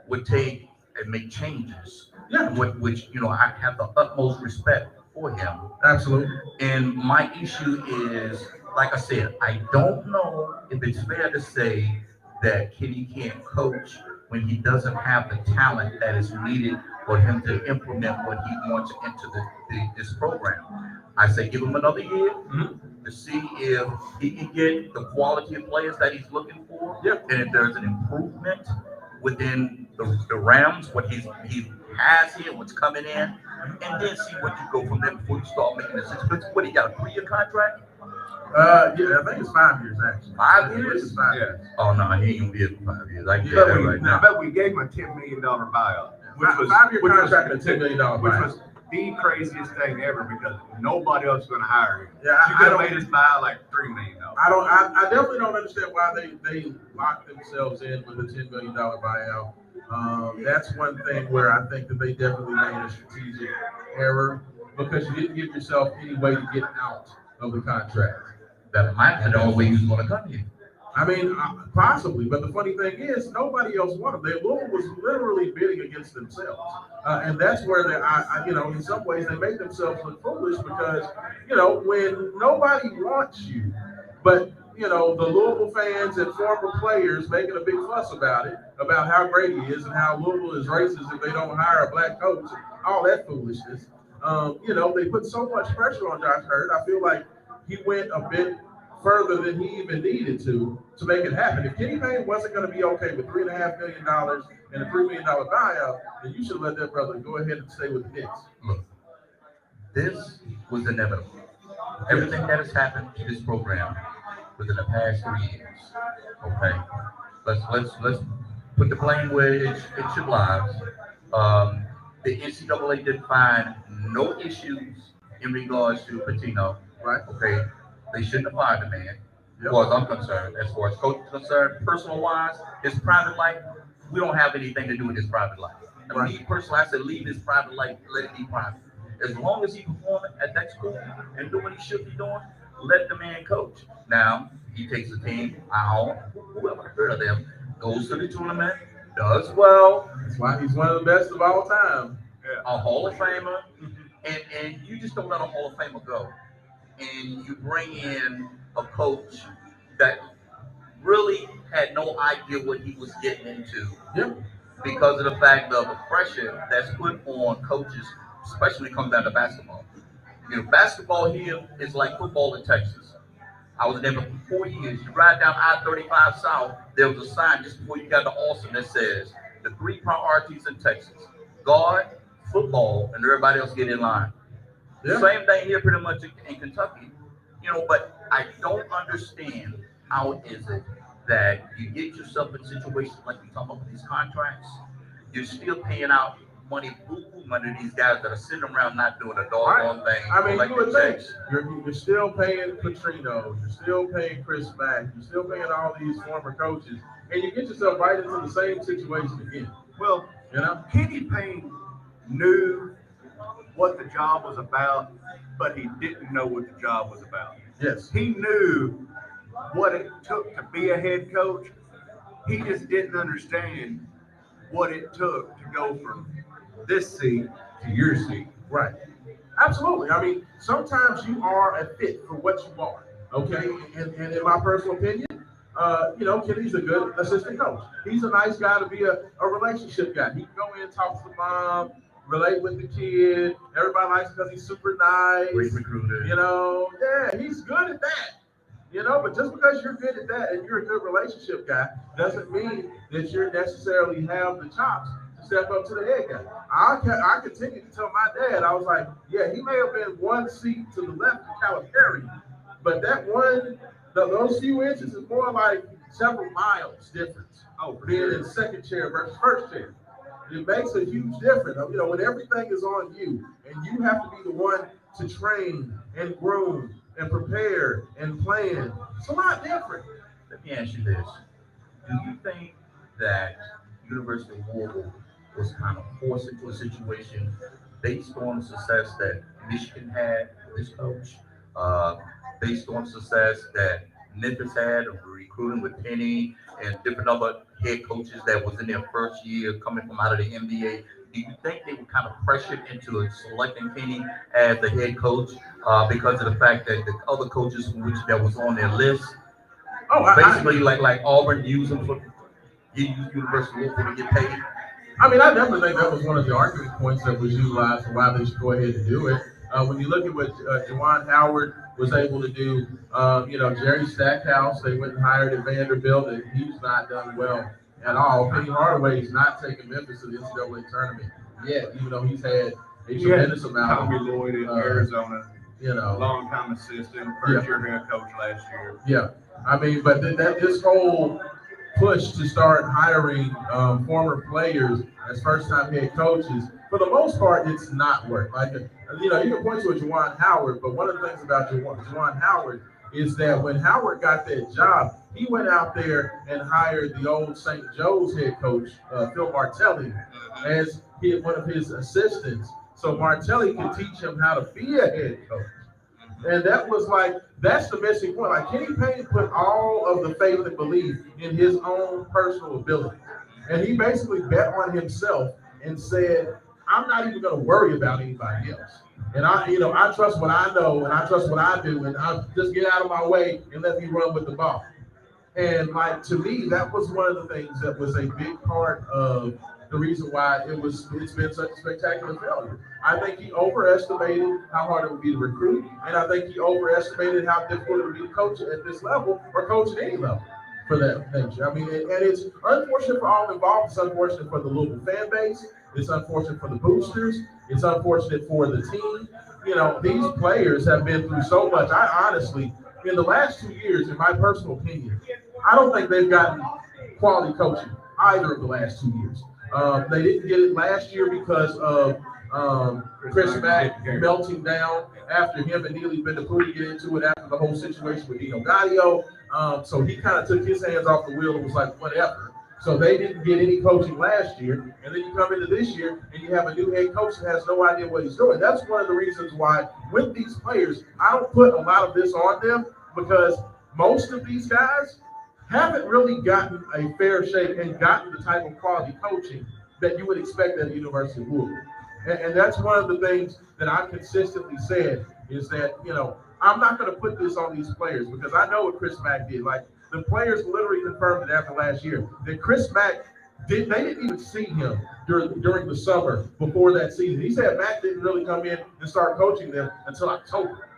would take and make changes. Yeah. Which I have the utmost respect for him. Absolutely. And my issue is, like I said, I don't know if it's fair to say that Kenny can't coach when he doesn't have the talent that is needed for him to implement what he wants into this program. I say give him another year to see if he can get the quality of players that he's looking for. Yep. And if there's an improvement within the Rams, what he has here, what's coming in, and then see what you go from there before you start making decisions. What, he got a 3-year contract? Yeah, I think it's 5 years actually. 5 years? It's 5 Yeah. years. Oh no, he ain't gonna be here for 5 years. I get But that we, right now. but we gave him a $10 million buyout, which was 5-year which was- contract and $10 million which buyout. was the craziest thing ever because nobody else was going to hire him. Yeah, You I could have don't- made his buyout like $3 million. I definitely don't understand why they locked themselves in with a $10 million buyout. That's one thing where I think that they definitely made a strategic error because you didn't give yourself any way to get out of the contract. That might be the only way he was gonna come here. I mean, possibly, but the funny thing is, nobody else wanted them. Louisville was literally bidding against themselves, and that's where in some ways, they made themselves look foolish because, when nobody wants you, but the Louisville fans and former players making a big fuss about it, about how great he is and how Louisville is racist if they don't hire a black coach, and all that foolishness. They put so much pressure on Josh Hurd. I feel like he went a bit further than he even needed to make it happen. If Kenny Payne wasn't going to be okay with $3.5 million and a $3 million buyout, then you should let that brother go ahead and stay with the Knicks. Look, this was inevitable. Everything that has happened to this program within the past 3 years. Okay, let's put the blame where it should lie. The NCAA did find no issues in regards to Patino. Right. Okay, they shouldn't have fired the man. Yep. As far as I'm concerned, as far as coach is concerned, personal wise, his private life, we don't have anything to do with his private life. And Right. me personally, I said leave his private life, let it be private. As long as he performing at that school and doing what he should be doing, let the man coach. Now he takes the team, whoever heard of them, goes to the tournament, does well, That's why he's one of the best of all time. a Hall of Famer, and you just don't let a Hall of Famer go. And you bring in a coach that really had no idea what he was getting into Yep. because of the fact of the pressure that's put on coaches, especially when it comes down to basketball. You know, basketball here is like football in Texas. I was there for 4 years. You ride down I-35 South, there was a sign just before you got to Austin that says the 3 priorities in Texas: guard, football, and everybody else get in line. Yeah. Same thing here pretty much in Kentucky. You know, but I don't understand how is it that you get yourself in situations like you talk about with these contracts, you're still paying out money, boo-boo money to these guys that are sitting around not doing a doggone thing. I mean, you collecting would think checks. you're still paying Petrino, you're still paying Chris Mack, you're still paying all these former coaches, and you get yourself right into the same situation again. Well, You know? Kenny Payne knew what the job was about, but he didn't know what the job was about. Yes. He knew what it took to be a head coach. He just didn't understand what it took to go from this seat to your seat. Right. Absolutely. I mean, sometimes you are a fit for what you are. Okay. And in my personal opinion, you know, Kenny's a good assistant coach. He's a nice guy to be a relationship guy. He can go in, talk to the mom, relate with the kid. Everybody likes him because he's super nice. Great recruiter. You know, yeah, he's good at that. You know, but just because you're good at that and you're a good relationship guy doesn't mean that you necessarily have the chops to step up to the head guy. I continue to tell my dad, I was like, yeah, he may have been one seat to the left of Calipari, but that one, those few inches is more like several miles difference. Being in second chair versus first chair. It makes a huge difference. You know, when everything is on you and you have to be the one to train and groom and prepare and plan, it's a lot different. Let me ask you this. Do you think that University of Louisville was kind of forced into a situation based on the success that Michigan had with this coach, based on success that Memphis had of recruiting with Penny and different other head coaches that was in their first year coming from out of the NBA? Do you think they were kind of pressured into selecting Penny as the head coach because of the fact that the other coaches that was on their list, basically like Auburn used him for University of Louisville to get paid? I mean, I definitely think that was one of the argument points that was utilized for why they should go ahead and do it. When you look at what Juwan Howard was able to do, you know, Jerry Stackhouse, they went and hired at Vanderbilt, and he's not done well at all. Penny Hardaway's not taking Memphis to the NCAA tournament yet, even though he's had a tremendous amount. Tommy Lloyd in Arizona, you know, long-time assistant, first-year head coach last year. Yeah, I mean, but this whole push to start hiring former players as first-time head coaches, for the most part, it's not worked. Like, you know, you can point to a Juwan Howard, but one of the things about Juwan Howard is that when Howard got that job, he went out there and hired the old St. Joe's head coach, Phil Martelli, as one of his assistants. So Martelli could teach him how to be a head coach. And that was like, that's the missing point. Like, Kenny Payne put all of the faith and belief in his own personal ability. And he basically bet on himself and said, I'm not even going to worry about anybody else. And I trust what I know and I trust what I do, and I just get out of my way and let me run with the ball. And like, to me, that was one of the things that was a big part of the reason why it's been such a spectacular failure. I think he overestimated how hard it would be to recruit, and I think he overestimated how difficult it would be to coach at this level or coach at any level for that nature. I mean, and it's unfortunate for all involved. It's unfortunate for the Louisville fan base. It's unfortunate for the boosters. It's unfortunate for the team. You know, these players have been through so much. I honestly, in the last 2 years, in my personal opinion, I don't think they've gotten quality coaching either of the last 2 years. They didn't get it last year because of Chris Mack melting down after him and Neely Bendapudi get into it after the whole situation with Dino Gaudio. So he kind of took his hands off the wheel and was like, whatever. So they didn't get any coaching last year. And then you come into this year and you have a new head coach that has no idea what he's doing. That's one of the reasons why with these players, I don't put a lot of this on them, because most of these guys haven't really gotten a fair shake and gotten the type of quality coaching that you would expect at the University of Louisville. And that's one of the things that I've consistently said is that, you know, I'm not going to put this on these players, because I know what Chris Mack did. Like, the players literally confirmed it after last year that Chris Mack they didn't even see him during the summer before that season. He said Mack didn't really come in and start coaching them until October.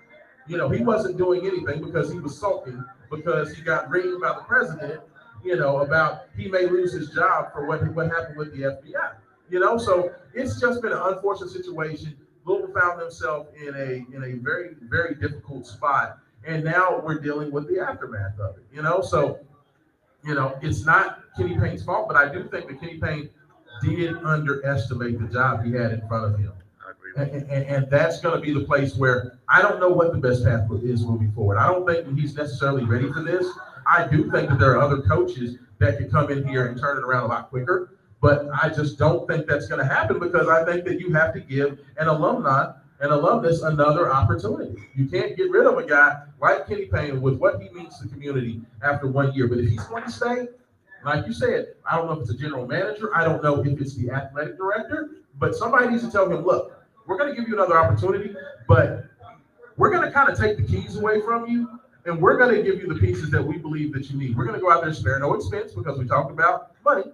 You know, he wasn't doing anything because he was sulking because he got ringed by the president, you know, about he may lose his job for what happened with the FBI. You know, so it's just been an unfortunate situation. Louisville found themselves in a very, very difficult spot. And now we're dealing with the aftermath of it, you know? So, you know, it's not Kenny Payne's fault, but I do think that Kenny Payne did underestimate the job he had in front of him. I agree. And that's going to be the place where I don't know what the best path is moving forward. I don't think he's necessarily ready for this. I do think that there are other coaches that can come in here and turn it around a lot quicker, but I just don't think that's going to happen, because I think that you have to give an alumnus another opportunity. You can't get rid of a guy like Kenny Payne with what he means to the community after 1 year. But if he's going to stay, like you said, I don't know if it's a general manager. I don't know if it's the athletic director, but somebody needs to tell him, look, we're going to give you another opportunity, but we're going to kind of take the keys away from you, and we're going to give you the pieces that we believe that you need. We're going to go out there and spare no expense, because we talked about money.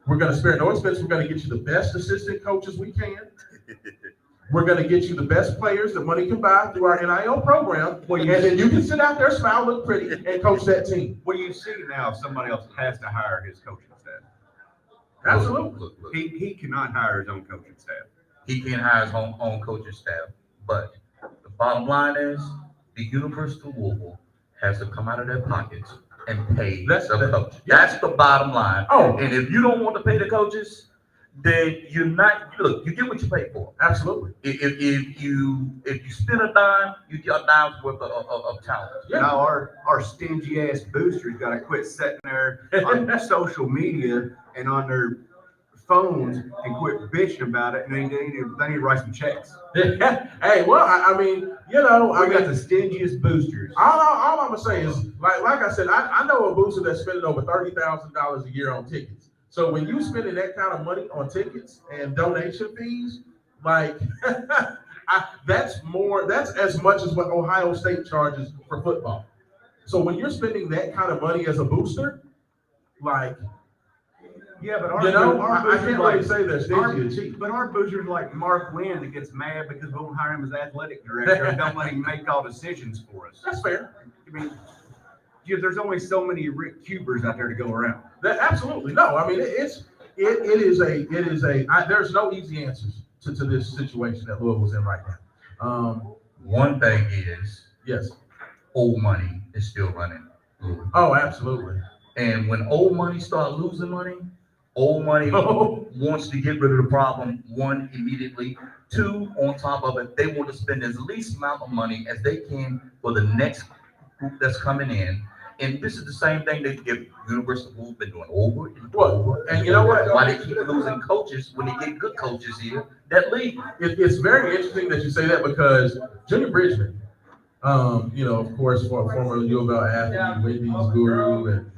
We're going to spare no expense. We're going to get you the best assistant coaches we can. We're going to get you the best players that money can buy through our NIL program. And then you can sit out there, smile, look pretty, and coach that team. Well, you see now somebody else has to hire his coaching staff. Absolutely. Look. He cannot hire his own coaching staff. He can't hire his own coaching staff. But the bottom line is the University of Louisville has to come out of their pockets and pay the coaches. That's the bottom line. Oh. And if you don't want to pay the coaches, then you get what you pay for. Absolutely. If you spend a dime, you get a dime's worth of talent. Yeah. Now our stingy ass boosters got to quit sitting there on social media and on their phones and quit bitching about it, and they need to write some checks. Hey, well, I mean, you know, we got the stingiest boosters. All I'm gonna say is, like I said, I know a booster that's spending over $30,000 a year on tickets. So when you spending that kind of money on tickets and donation fees, like that's as much as what Ohio State charges for football. So when you're spending that kind of money as a booster, like, yeah, but I can't really say they're stingy and cheap. But our boosters like Mark Wynn that gets mad because we won't hire him as athletic director and don't let him make all decisions for us. That's fair. I mean, there's only so many Rick Cubers out there to go around. Absolutely no. I mean, there's no easy answers to this situation that Louisville's in right now. One thing is, yes, old money is still running Louisville. Oh, absolutely. And when old money start losing money, old money wants to get rid of the problem, one, immediately. Two, on top of it, they want to spend as least amount of money as they can for the next group that's coming in. And this is the same thing they give University of Louisville been doing over and over. And you know what? Why they keep losing coaches when they get good coaches here that leave. It's very interesting that you say that, because Junior Bridgman, you know, of course, former UofL athlete, Wendy's guru, and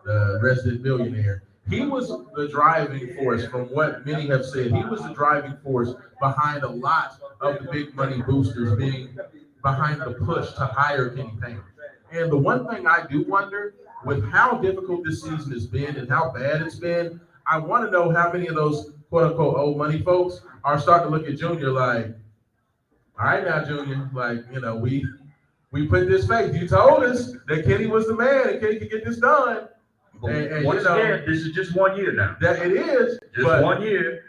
the resident millionaire. He was the driving force, from what many have said. He was the driving force behind a lot of the big money boosters being behind the push to hire Kenny Payne. And the one thing I do wonder, with how difficult this season has been and how bad it's been, I want to know how many of those quote unquote old money folks are starting to look at Junior like, all right now, Junior, like, we put this faith. You told us that Kenny was the man and Kenny could get this done. But And once again, this is just 1 year now. that it is Just 1 year.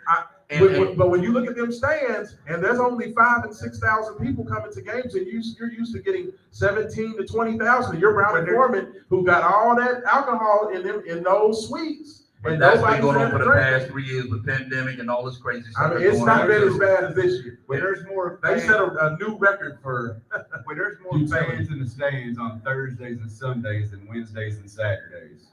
But when you look at them stands, and there's only 5,000 and 6,000 people coming to games, and you're used to getting 17 to 20,000. You're Brown and Foreman, who got all that alcohol in those suites. But And that's been nobody's going on had for to the drink. past 3 years with pandemic and all this crazy stuff. I mean, it's not been as bad as this year. When there's more They fans, set a new record for. when there's more fans in the stands on Thursdays and Sundays than Wednesdays and Saturdays.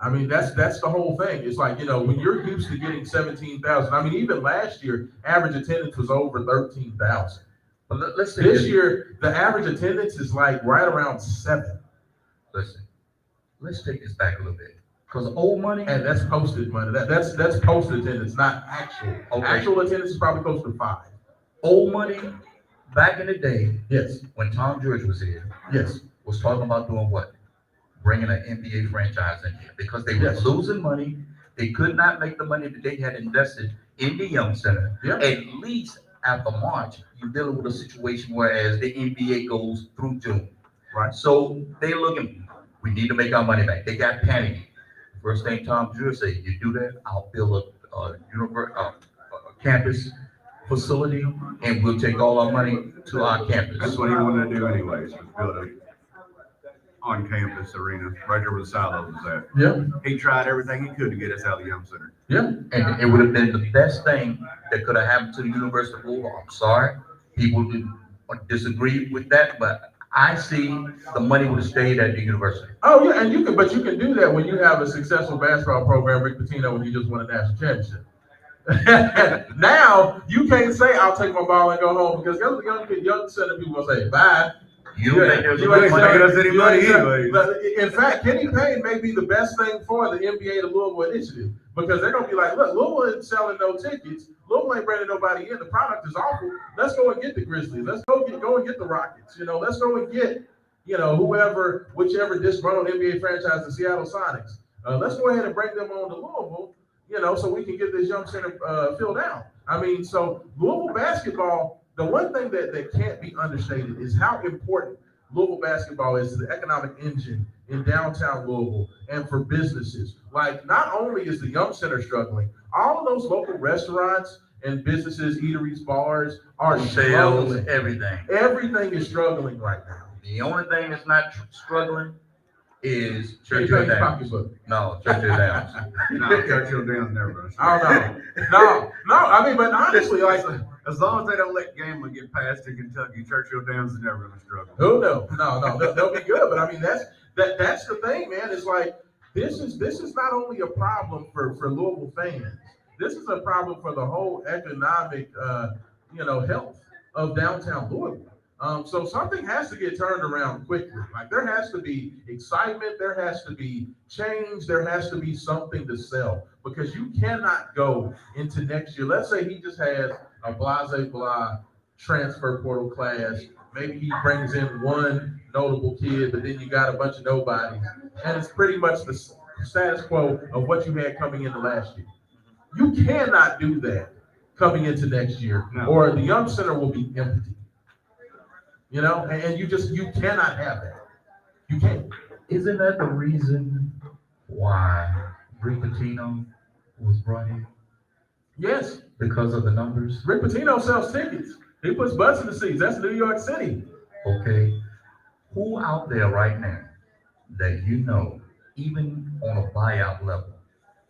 I mean, that's the whole thing. It's like, when you're used to getting 17,000. I mean, even last year, average attendance was over 13,000. But let's say This year, the average attendance is like right around 7. Listen, let's take this back a little bit. Because old money, And that's posted money. That's posted attendance, not actual. Okay. Actual attendance is probably close to 5. old money, back in the day, Yes, when Tom George was here, yes, was talking about doing what? Bringing an NBA franchise in here because they were Yes. losing money. They could not make the money that they had invested in the Young Center. Yep. At least after March, you're dealing with a situation whereas the NBA goes through June. Right. So they're looking, we need to make our money back. They got panicky. First thing Tom George said, you do that, I'll build a campus facility and we'll take all our money to our campus. That's what he wanted to do anyways, was build a on-campus arena right there where the silos was at. yeah, He tried everything he could to get us out of the Young Center. yeah. And it would have been the best thing that could have happened to the University of Louisville. I'm sorry, people disagree with that, but I see the money would have stayed at the university. Oh yeah, and you can do that when you have a successful basketball program, Rick Pitino, when you just won a national championship. Now you can't say I'll take my ball and go home because the young center people will say bye. You don't think there's a You good ain't money? taking us selling- any you money ain't selling- anyways. But in fact, Kenny Payne may be the best thing for the NBA to Louisville initiative because they're gonna be like, look, Louisville isn't selling no tickets. Louisville ain't bringing nobody in. The product is awful. Let's go and get the Grizzlies. Let's go and get the Rockets. Let's go and get whichever disgruntled NBA franchise, the Seattle Sonics. Let's go ahead and bring them on to Louisville. So we can get this Young Center filled out. I mean, so Louisville basketball. The one thing that can't be understated is how important Louisville basketball is to the economic engine in downtown Louisville and for businesses. Like, not only is the Young Center struggling, all of those local restaurants and businesses, eateries, bars are Sales, struggling. everything. Everything is struggling right now. The only thing that's not struggling is Kenny Churchill Payne's Downs. pocketbook. No, Churchill Downs. No, Churchill Downs never gonna I struggle. don't know. No. I mean, but honestly, like, As long as they don't let Gamma get past to Kentucky, Churchill Downs is never gonna struggle. who knows? No, they'll be good. But I mean, that's the thing, man. It's like this is not only a problem for Louisville fans. This is a problem for the whole economic, health of downtown Louisville. So something has to get turned around quickly. Like, there has to be excitement, there has to be change, there has to be something to sell because you cannot go into next year. Let's say he just has a blah transfer portal class. Maybe he brings in one notable kid, but then you got a bunch of nobodies, and it's pretty much the status quo of what you had coming into last year. You cannot do that coming into next year, No. or the Young Center will be empty. And you cannot have that. You can't. Isn't that the reason why Rick Pitino was brought in? Yes, Because of the numbers? Rick Pitino sells tickets. He puts butts in the seats. That's New York City. Okay. Who out there right now that even on a buyout level,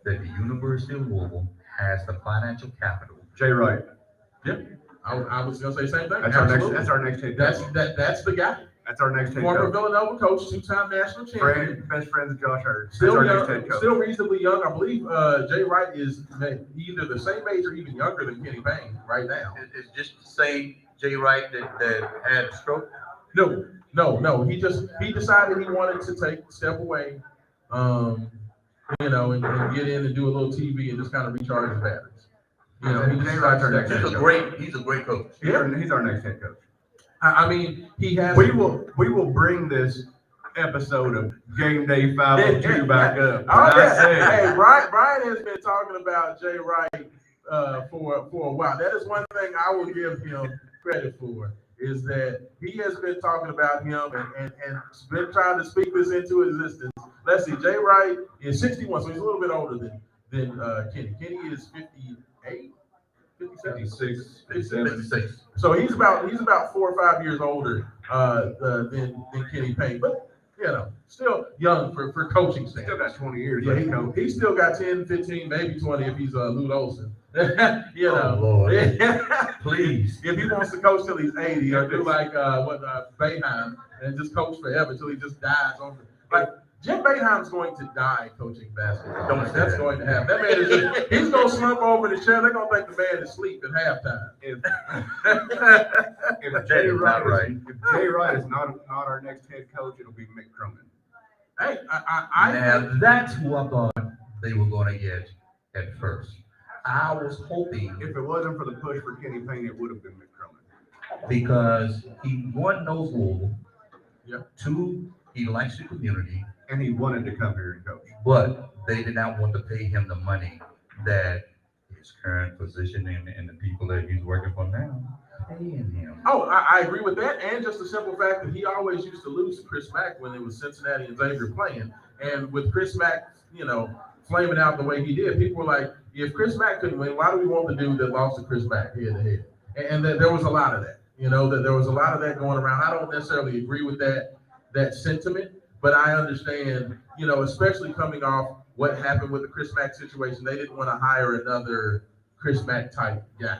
that the University of Louisville has the financial capital? Jay Wright. Yep. I was gonna say the same thing. That's our next head That's coach. that's the guy. That's our next head Former coach. Villanova coach, 2-time national champion. Best friends with Josh Hurd. That's Still our young, next head coach. still reasonably young. I believe Jay Wright is either the same age or even younger than Kenny Payne right now. It's just the same Jay Wright that had a stroke? No. He decided he wanted to take a step away, and get in and do a little TV and just kind of recharge his batteries. He Jay Wright's our next He's head a coach. great coach. He's our next head coach. I mean, he has. We will bring this episode of Game Day 502 back up. Oh, And I yeah. said, Hey, Brian has been talking about Jay Wright for a while. That is one thing I will give him credit for, is that he has been talking about him and been trying to speak this into existence. Let's see, Jay Wright is 61, so he's a little bit older than Kenny. Kenny is 58, 57? 56, 56. So he's about 4 or 5 years older than Kenny Payne, but still young for coaching Still standards. got 20 years. Yeah, left to coach. he still got 10, 15, maybe 20 if he's Lute Olson. Oh, Lord. Please. If he wants to coach till he's 80, or do like Boeheim and just coach forever till he just dies on like Jim Boeheim's going to die coaching basketball. Don't say That's that. going to happen. That man is he's gonna slump over in the chair. They're gonna think the man is asleep at halftime. If Jay not right. Wright is not our next head coach, it'll be Mick Cronin. Hey, I Now, that's who I thought they were going to get at first. I was hoping, If it wasn't for the push for Kenny Payne, it would have been Mick Cronin. because he, one, knows Louisville. Yeah. Two, he likes the community, And he wanted to come here and coach. but they did not want to pay him the money that his current position and the people that he's working for now paying him. Oh, I agree with that, and just the simple fact that he always used to lose to Chris Mack when it was Cincinnati and Xavier playing, and with Chris Mack, flaming out the way he did, people were like, if Chris Mack couldn't win, why do we want the dude that lost to Chris Mack head to head? And there was a lot of that, that there was a lot of that going around. I don't necessarily agree with that sentiment, but I understand, especially coming off what happened with the Chris Mack situation. They didn't want to hire another Chris Mack type guy.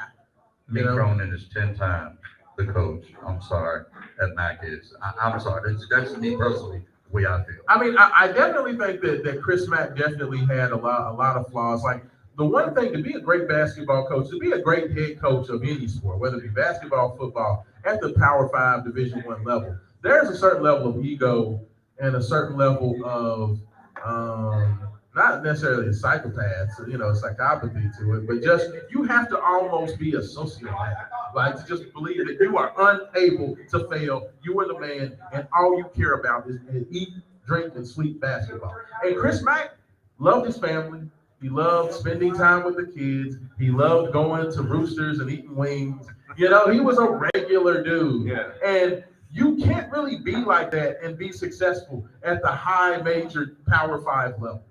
Mick Cronin is 10 times the coach. I'm sorry, that Mac is. I'm sorry. That's me personally, the way I feel. I mean, I definitely think that Chris Mack definitely had a lot of flaws. Like, the one thing, to be a great basketball coach, to be a great head coach of any sport, whether it be basketball, football, at the Power 5 Division I level, there's a certain level of ego and a certain level of not necessarily a psychopath, psychopathy to it, but just you have to almost be a sociopath, like to just believe that you are unable to fail. You are the man, and all you care about is eat, drink, and sleep basketball. And Chris Mack loved his family. He loved spending time with the kids. He loved going to Roosters and eating wings. He was a regular dude. Yeah. And you can't really be like that and be successful at the high major Power 5 level.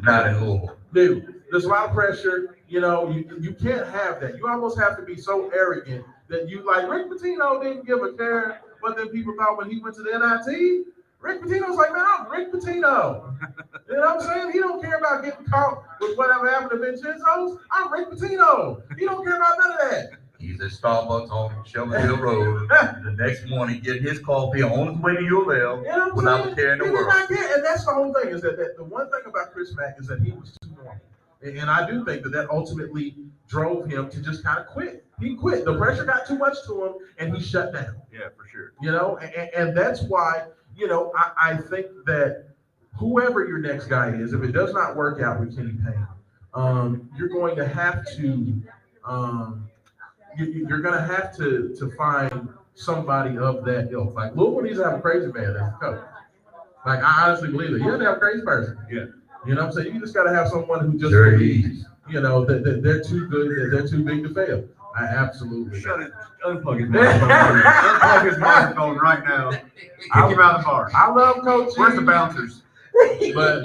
Not in Louisville. Dude, there's a lot of pressure. You can't have that. You almost have to be so arrogant that you like Rick Pitino didn't give a care, but then people thought when he went to the NIT, Rick Pitino's like, man, I'm Rick Pitino. You know what I'm saying? He don't care about getting caught with whatever happened to Vincenzo's. I'm Rick Pitino. He don't care about none of that. He's at Starbucks on Shelby Road. The next morning, getting his coffee on his way to UofL You know what I'm without saying? a care in the He did world. not get, and that's the whole thing, is that the one thing about Chris Mack is that he was too normal. And I do think that ultimately drove him to just kind of quit. He quit. The pressure got too much to him, and he shut down. Yeah, for sure. And that's why, I think that whoever your next guy is, if it does not work out with Kenny Payne, you're going to have to you're going to have to find somebody of that ilk. Like, Louisville needs to have a crazy man as a coach. Like, I honestly believe it. You have to have a crazy person. Yeah. You know what I'm saying? You just got to have someone who just Sure believes, is. that they're too good, that they're too big to fail. I absolutely. Unplug his microphone. Unplug his microphone right now. Kick him out of the bar. I love coaching. Where's the bouncers? but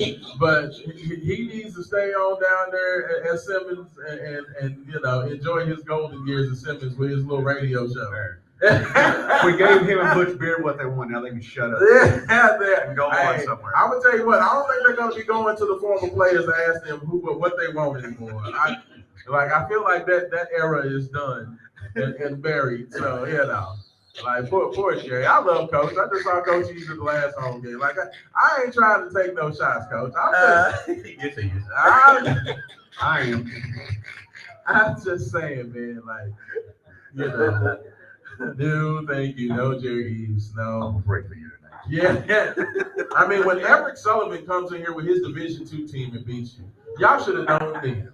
he needs to stay on down there at Simmons and enjoy his golden years at Simmons with his little radio show. We gave him and Butch Beard what they want. Now they can shut up and go on somewhere. I'm gonna tell you what. I don't think they're gonna be going to the former players to ask them what they want anymore. I feel like that era is done and buried. So like poor Jerry. I love Coach. I just saw Coach use it the last home game. Like I ain't trying to take no shots, Coach. Yes, he is. I am. I'm just saying, man. Like, no, thank you. No Jerry Eves. No. I'm afraid for you tonight. Yeah. I mean, when Eric Sullivan comes in here with his Division II team and beats you, y'all should have known then.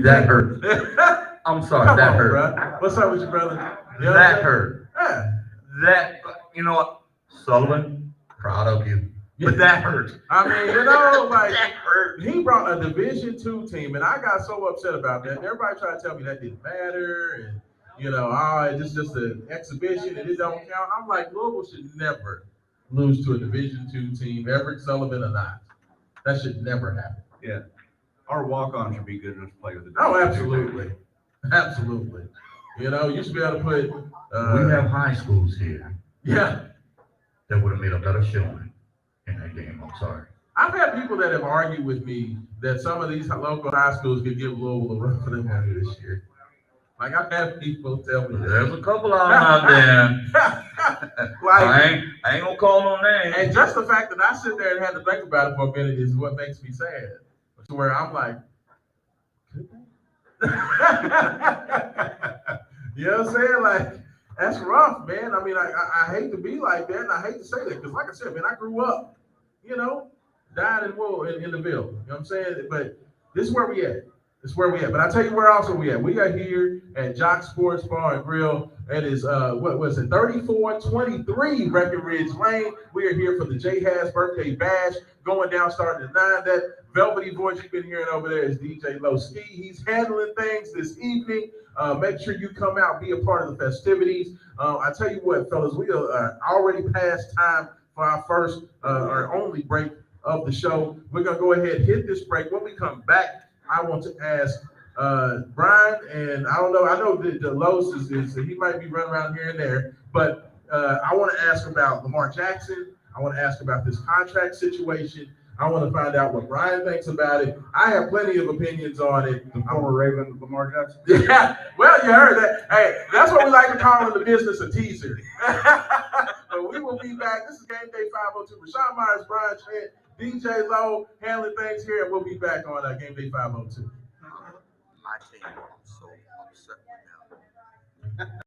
That hurt. I'm sorry, Come that on, hurt. bro. What's up with you, brother? That hurt. Yeah. That, Sullivan, proud of you. But that hurt. I mean, you know, like That hurt. he brought a Division II team, and I got so upset about that. And everybody tried to tell me that didn't matter, and you know, it's just an exhibition and it don't count. I'm like, Louisville should never lose to a Division II team, Everett Sullivan or not. That should never happen. Yeah. Our walk-on should be good enough to play with the. Oh, absolutely, absolutely. You know, you should be able to put. We have high schools here Yeah. that would have made a better showing in that game. I'm sorry. I've had people that have argued with me that some of these local high schools could give Louisville a run for their money this year. Like I've had people tell me There's that. a couple of them out there. Like, I ain't gonna call no names. and just the fact that I sit there and had to think about it for a minute is what makes me sad. To where I'm like, could they? You know what I'm saying? Like, that's rough, man. I mean, I hate to be like that, and I hate to say that, because like I said, man, I grew up, you know, dying in the Ville. You know what I'm saying? But this is where we at. This is where we at. But I tell you where else we at. We are here at Jock Sports Bar and Grill. It is, what was it, 3423 Breckenridge Lane. We are here for the J. Haas birthday bash, going down starting at 9. That velvety voice you've been hearing over there is DJ Low Ski. He's handling things this evening. Make sure you come out, be a part of the festivities. I tell you what, fellas, we are already past time for our first or only break of the show. We're going to go ahead and hit this break. When we come back, I want to ask Brian, and I don't know, I know that the Los is he might be running around here and there, but I want to ask about Lamar Jackson. I want to ask about this contract situation. I want to find out what Brian thinks about it. I have plenty of opinions on it. The former Raven, Lamar Jackson. Yeah, well, you heard that. Hey, that's what we like to call in the business a teaser. But we will be back. This is Game Day 502. Rashawn Myers, Brian Trent, DJ Lowe handling things here, and we'll be back on Game Day 502. My team, I'm so upset right now.